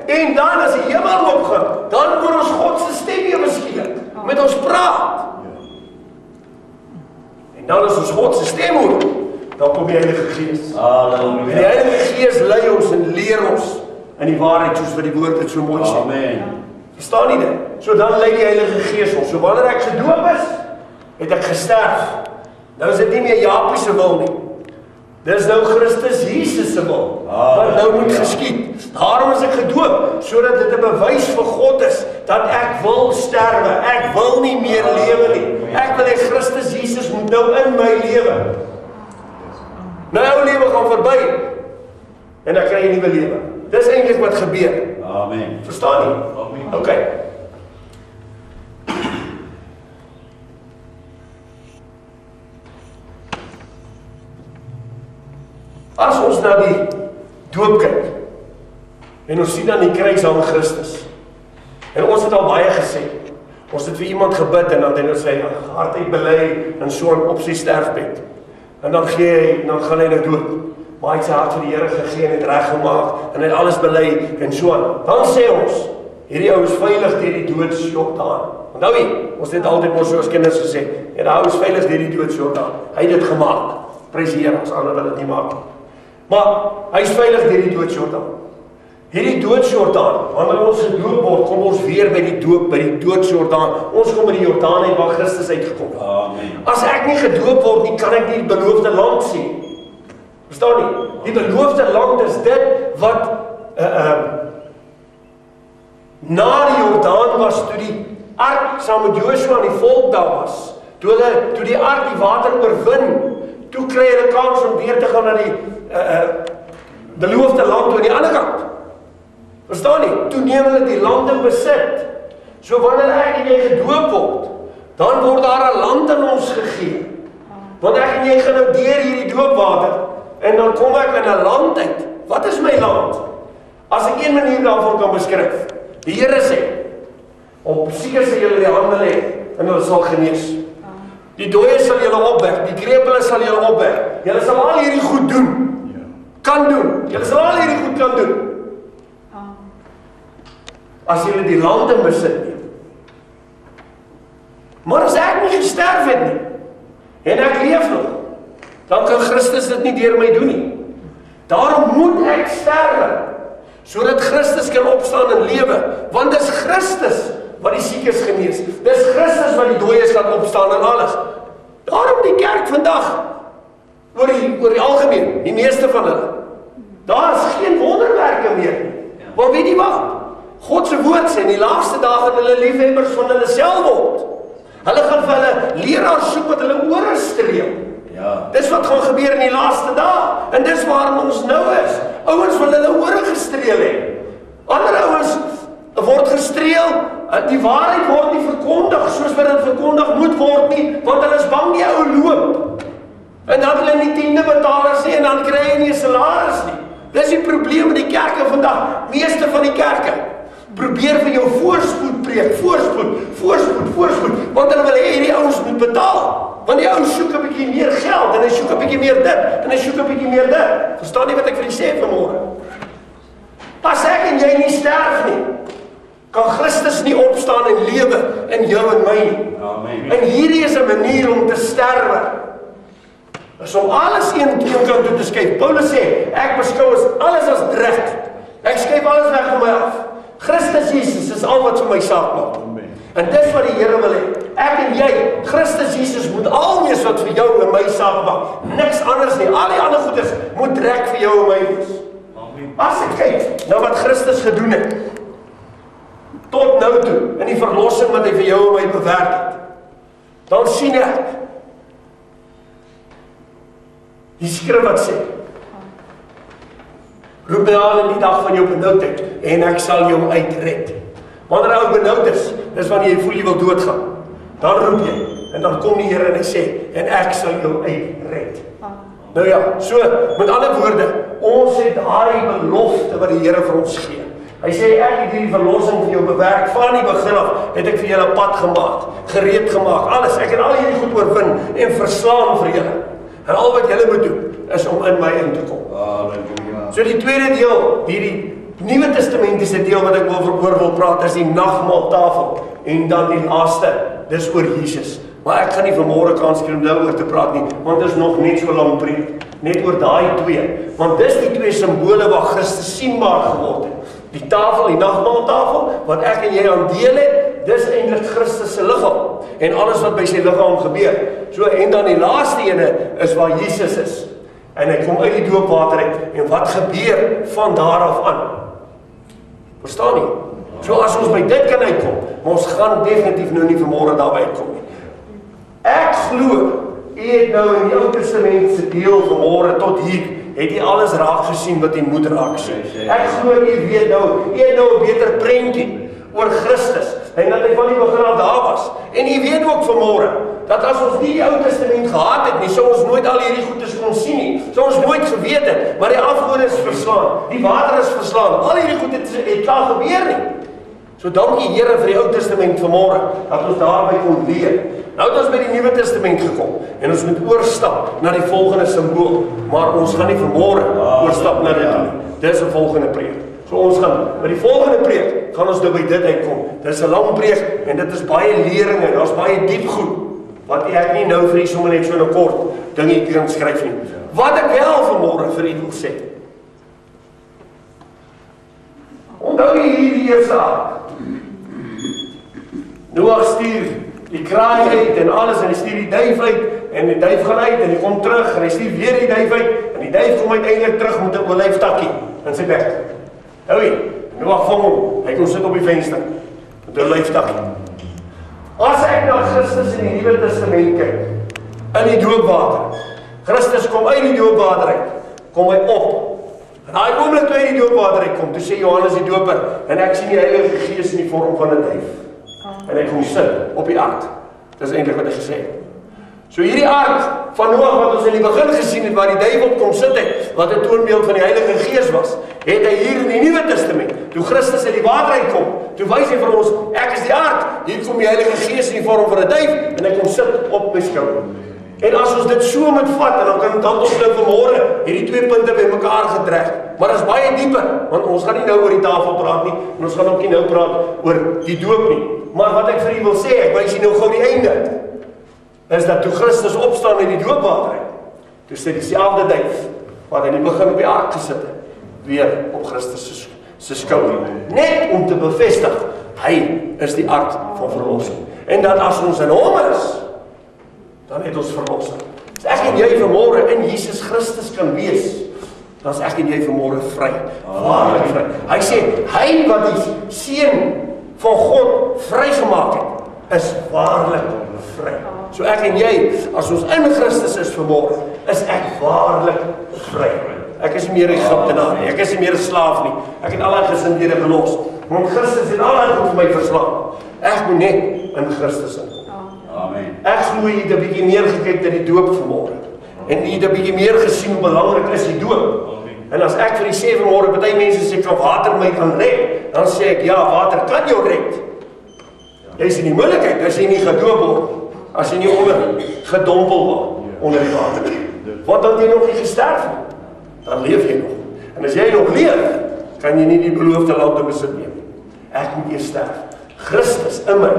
Speaker 1: en dan as die hemel oopgaan, dan hoor ons God se stem ewe skielik met ons praat. En dan as ons God se stem hoor, dan kom die Heilige Gees. En die Heilige Gees lei ons en leer ons in die waarheid, soos wat die woord het so mooi sê.
Speaker 2: Amen.
Speaker 1: Verstaan nie dit? So dan lei die Heilige Gees ons. So wanneer ek gedoop is, het ek gesterf. Nou is dit nie meer Jaapie se wil nie. Dis nou Christus Jesus se wil, wat nou moet geskied. Daarom is ek gedoop, sodat dit 'n bewys vir God is, dat ek wil sterwe, ek wil nie meer lewe nie. Ek wil hê Christus Jesus moet nou in my lewe. My ou lewe gaan verby, en dan kry jy 'n nuwe lewe. Dis eintlik wat gebeur.
Speaker 2: Amen.
Speaker 1: Verstaan jy?
Speaker 2: Amen.
Speaker 1: Ok. As ons na die doop kyk, en ons sien dan die kruis aan Christus, en ons het al baie gesê, ons het vir iemand gebid, en dan het hy sy hart uitbely, en so op sy sterfbed, en dan gaan hy nou dood, maar hy het sy hart vir die Here gegee, en het reggemaak, en hy het alles bely, en so aan. Dan sê ons, hierdie ou is veilig deur die doodsjordaan. Onthou jy, ons het altyd ons soos kinders gesê, ja, die ou is veilig deur die doodsjordaan. Hy het dit gemaak. Prys die Here, as ander wil dit nie maak. Maar hy is veilig deur die doodsjordaan. Hierdie doodsjordaan, wanneer ons gedoop word, kom ons weer by die doop, by die doodsjordaan. Ons kom by die Jordaan uit waar Christus uitgekom het.
Speaker 2: Amen.
Speaker 1: As ek nie gedoop word nie, kan ek nie die beloofde land sien. Verstaan nie? Die beloofde land is dit wat na die Jordaan was, toe die ark saam met Joshua en die volk daar was. Toe die ark die water oorwin, toe kry hulle kans om weer te gaan na die beloofde land toe aan die ander kant. Verstaan nie? Toe neem hulle die land in besit. So wanneer ek en jy gedoop word, dan word daar 'n land aan ons gegee. Want ek en jy gaan nou deur hierdie doopwater, en dan kom ek in 'n land uit. Wat is my land? As ek een manier daarvan kan beskryf, die Here sê, op siekes sal julle die hande lê, en hulle sal genees. Die dooies sal julle opwek, die krepeles sal julle opwek. Julle sal al hierdie goed doen. Kan doen. Julle sal al hierdie goed kan doen. As julle die land in besit neem. Maar as ek nie gesterf het nie, en ek leef nog, dan kan Christus dit nie deur my doen nie. Daarom moet ek sterwe, sodat Christus kan opstaan en lewe, want dis Christus wat die siekes genees. Dis Christus wat die dooies laat opstaan en alles. Daarom die kerk vandag, oor die algemeen, die meeste van hulle, daar is geen wonderwerke meer nie. Maar weet jy wat? God se woord sê, in die laaste dae gaan hulle liefhebbers van hulle self word. Hulle gaan vir hulle leraars soek wat hulle ore streel.
Speaker 2: Ja.
Speaker 1: Dis wat gaan gebeur in die laaste dae. En dis waar ons nou is. Ouens wil hulle ore gestreel hê. Ander ouens word gestreel, die waarheid word nie verkondig soos wat dit verkondig moet word nie, want hulle is bang die ou loop. En dan hulle nie tiende betalers nie en dan kry jy nie 'n salaris nie. Dis die probleem met die kerke vandag. Meeste van die kerke probeer vir jou voorspoed preek, voorspoed, want hulle wil hê hierdie ouens moet betaal. Want die ouens soek 'n bietjie meer geld en hy soek 'n bietjie meer dit en hy soek 'n bietjie meer dit. Verstaan nie wat ek vir julle sê vanmôre? As ek en jy nie sterf nie, kan Christus nie opstaan en lewe in jou en my nie.
Speaker 2: Amen.
Speaker 1: En hierdie is 'n manier om te sterwe. Is om alles een kant toe te skuif. Paulus sê, ek beskou alles as drek. Ek skuif alles weg van my af. Christus Jesus is al wat vir my saak maak. En dis wat die Here wil hê. Ek en jy, Christus Jesus moet al wees wat vir jou en my saak maak. Niks anders nie. Al die ander goeders moet drek vir jou en my wees. As ek kyk na wat Christus gedoen het, tot nou toe, in die verlossing wat hy vir jou en my bewerk het, dan sien ek die skrif wat sê, roep my aan in die dag van jou benoudheid en ek sal jou uitred. Wanneer ou benoud is, dis wanneer jy voel jy wil doodgaan. Dan roep jy en dan kom die Here en hy sê en ek sal jou uitred. Nou ja, so met ander woorde, ons het daai belofte wat die Here vir ons gee. Hy sê ek het hierdie verlossing vir jou bewerk van die begin af, het ek vir julle pad gemaak, gereed gemaak, alles. Ek het al hierdie goed oorwin en verslaan vir julle. En al wat julle moet doen is om in my in te kom.
Speaker 2: Halleluja.
Speaker 1: So die tweede deel, hierdie Nuwe Testamentiese deel wat ek oor wil praat, is die nagmaal tafel. En dan die laaste, dis oor Jesus. Maar ek gaan nie vanmôre kans kry om daaroor te praat nie, want dit is nog net so lank preek. Net oor daai twee. Want dis die twee simbole waar Christus sienbaar geword het. Die tafel, die nagmaaltafel, wat ek en jy aan deel het, dis eintlik Christus se liggaam. En alles wat by sy liggaam gebeur. So, en dan die laaste ene is waar Jesus is. En hy kom uit die doopwater uit. En wat gebeur van daar af aan? Verstaan nie? So as ons by dit kan uitkom, maar ons gaan definitief nou nie vanmôre daarby uitkom nie. Ek glo, u het nou in die Ou Testament se deel vanmôre tot hier, het jy alles raak gesien wat jy moet raak sien. Ek glo u weet nou, u het nou 'n beter prentjie oor Christus, en dat hy van die begin af daar was. En u weet ook vanmôre, dat as ons nie die Ou Testament gehad het nie, sou ons nooit al hierdie goedes kon sien nie, sou ons nooit geweet het, maar die afgode is verslaan, die water is verslaan, al hierdie goed het klaar gebeur nie. So dankie Here vir die Ou Testament vanmôre, dat ons daarby kon leer. Nou het ons by die Nuwe Testament gekom, en ons moet oorstap na die volgende simbool, maar ons gaan nie vanmôre oorstap na dit nie. Dis 'n volgende preek. So ons gaan, by die volgende preek, gaan ons nou by dit uitkom. Dit is 'n lang preek, en dit is baie lering, en daar's baie diep goed, wat ek nie nou vir u sommer net so 'n kort dingetjie kan skryf nie. Wat ek wel vanmôre vir u wil sê. Onthou jy hierdie eerste ark? Noag stuur die kraai uit en alles, en hy stuur die duif uit, en die duif gaan uit, en hy kom terug, en hy stuur weer die duif uit, en die duif kom uiteindelik terug met 'n olyftakkie in sy bek. Hou jy, Noag vang hom, hy kom sit op die venster, met 'n olyftakkie. As ek na Christus in die Nuwe Testament kyk, in die doopwater, Christus kom uit die doopwater uit, kom hy op. En daai oomblik toe hy uit die doopwater uitkom, toe sê Johannes die Doper, en ek sien die Heilige Gees in die vorm van 'n duif. En hy kom sit op die ark. Dis eintlik wat hy gesê het. So hierdie ark van Noag wat ons in die begin gesien het, waar die duif op kom sit het, wat 'n toonbeeld van die Heilige Gees was, het hy hier in die Nuwe Testament, toe Christus uit die water uitkom, toe wys hy vir ons, ek is die ark, hier kom die Heilige Gees in die vorm van 'n duif, en hy kom sit op my skouer. En as ons dit so moet vat, en dan ons nou vanmôre hierdie twee punte by mekaar getrek, maar dit is baie dieper, want ons gaan nie nou oor die tafel praat nie, en ons gaan ook nie nou praat oor die doop nie. Maar wat ek vir u wil sê, ek wys u nou gou die einde, is dat toe Christus opstaan in die doopwater uit, toe sit dieselfde duif, wat in die begin op die ark gesit het, weer op Christus se skouer. Net om te bevestig, hy is die ark van verlossing. En dat as ons in hom is, dan het ons verlossing. As ek en jy vanmôre in Jesus Christus kan wees, dan is ek en jy vanmôre vry. Waarlik vry. Hy sê, hy wat die seun van God vrygemaak het, is waarlik vry. So ek en jy, as ons in Christus is vanmôre, is ek waarlik vry. Ek is nie meer 'n Egiptenaar nie, ek is nie meer 'n slaaf nie. Ek het al die gesindhede gelos. Want Christus het al die goed vir my verslaan. Ek moet net in Christus inkom.
Speaker 2: Amen.
Speaker 1: Ek glo jy het 'n bietjie meer gekyk na die doop vanmôre. En jy het 'n bietjie meer gesien hoe belangrik is die doop. En as ek vir die sê vanmôre, party mense sê van water my kan red, dan sê ek ja, water kan jou red. Jy is in die moeilikheid as jy nie gedoop word, as jy nie gedompel word onder die water. Want dan jy nog nie gesterf nie. Dan leef jy nog. En as jy nog leef, kan jy nie die beloofde land besit neem. Ek moet eers sterf. Christus in my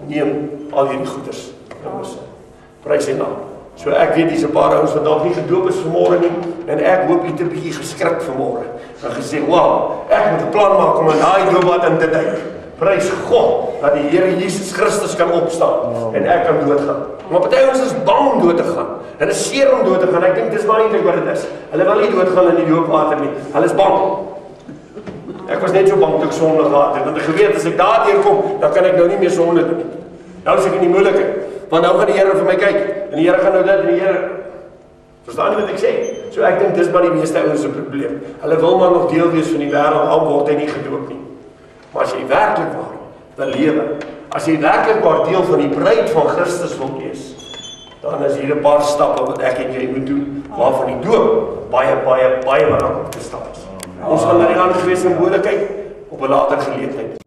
Speaker 1: neem al hierdie goeders in besit. Prys sy naam. So ek weet dis 'n paar ouens wat dalk nie gedoop is vanmôre nie, en ek hoop jy het 'n bietjie geskrik vanmôre. En gesê, "Wow, ek moet 'n plan maak om in daai doopwater in te duik." Prys God dat die Here Jesus Christus kan opstaan en ek kan doodgaan. Maar party ouens is bang om dood te gaan. Hulle is seer om dood te gaan. Ek dink dis maar eintlik wat dit is. Hulle wil nie doodgaan in die doopwater nie. Hulle is bang. Ek was net so bang toe ek sonde gehad het, want ek geweet as ek daardeur kom, dan kan ek nou nie meer sonde doen nie. Nou is ek in die moeilikheid. Want nou gaan die Here vir my kyk, en die Here gaan nou dit, en die Here, verstaan nie wat ek sê? So ek dink dis maar die meeste ouens se probleem. Hulle wil maar nog deel wees van die wêreld, al word hy nie gedoop nie. Maar as jy werklik waar wil lewe, as jy werklik waar deel van die bruid van Christus wil wees, dan is hier 'n paar stappe wat ek en jy moet doen, waarvan die doop baie belangrike stap is. Ons gaan na die ander twee simbole kyk op 'n later geleentheid.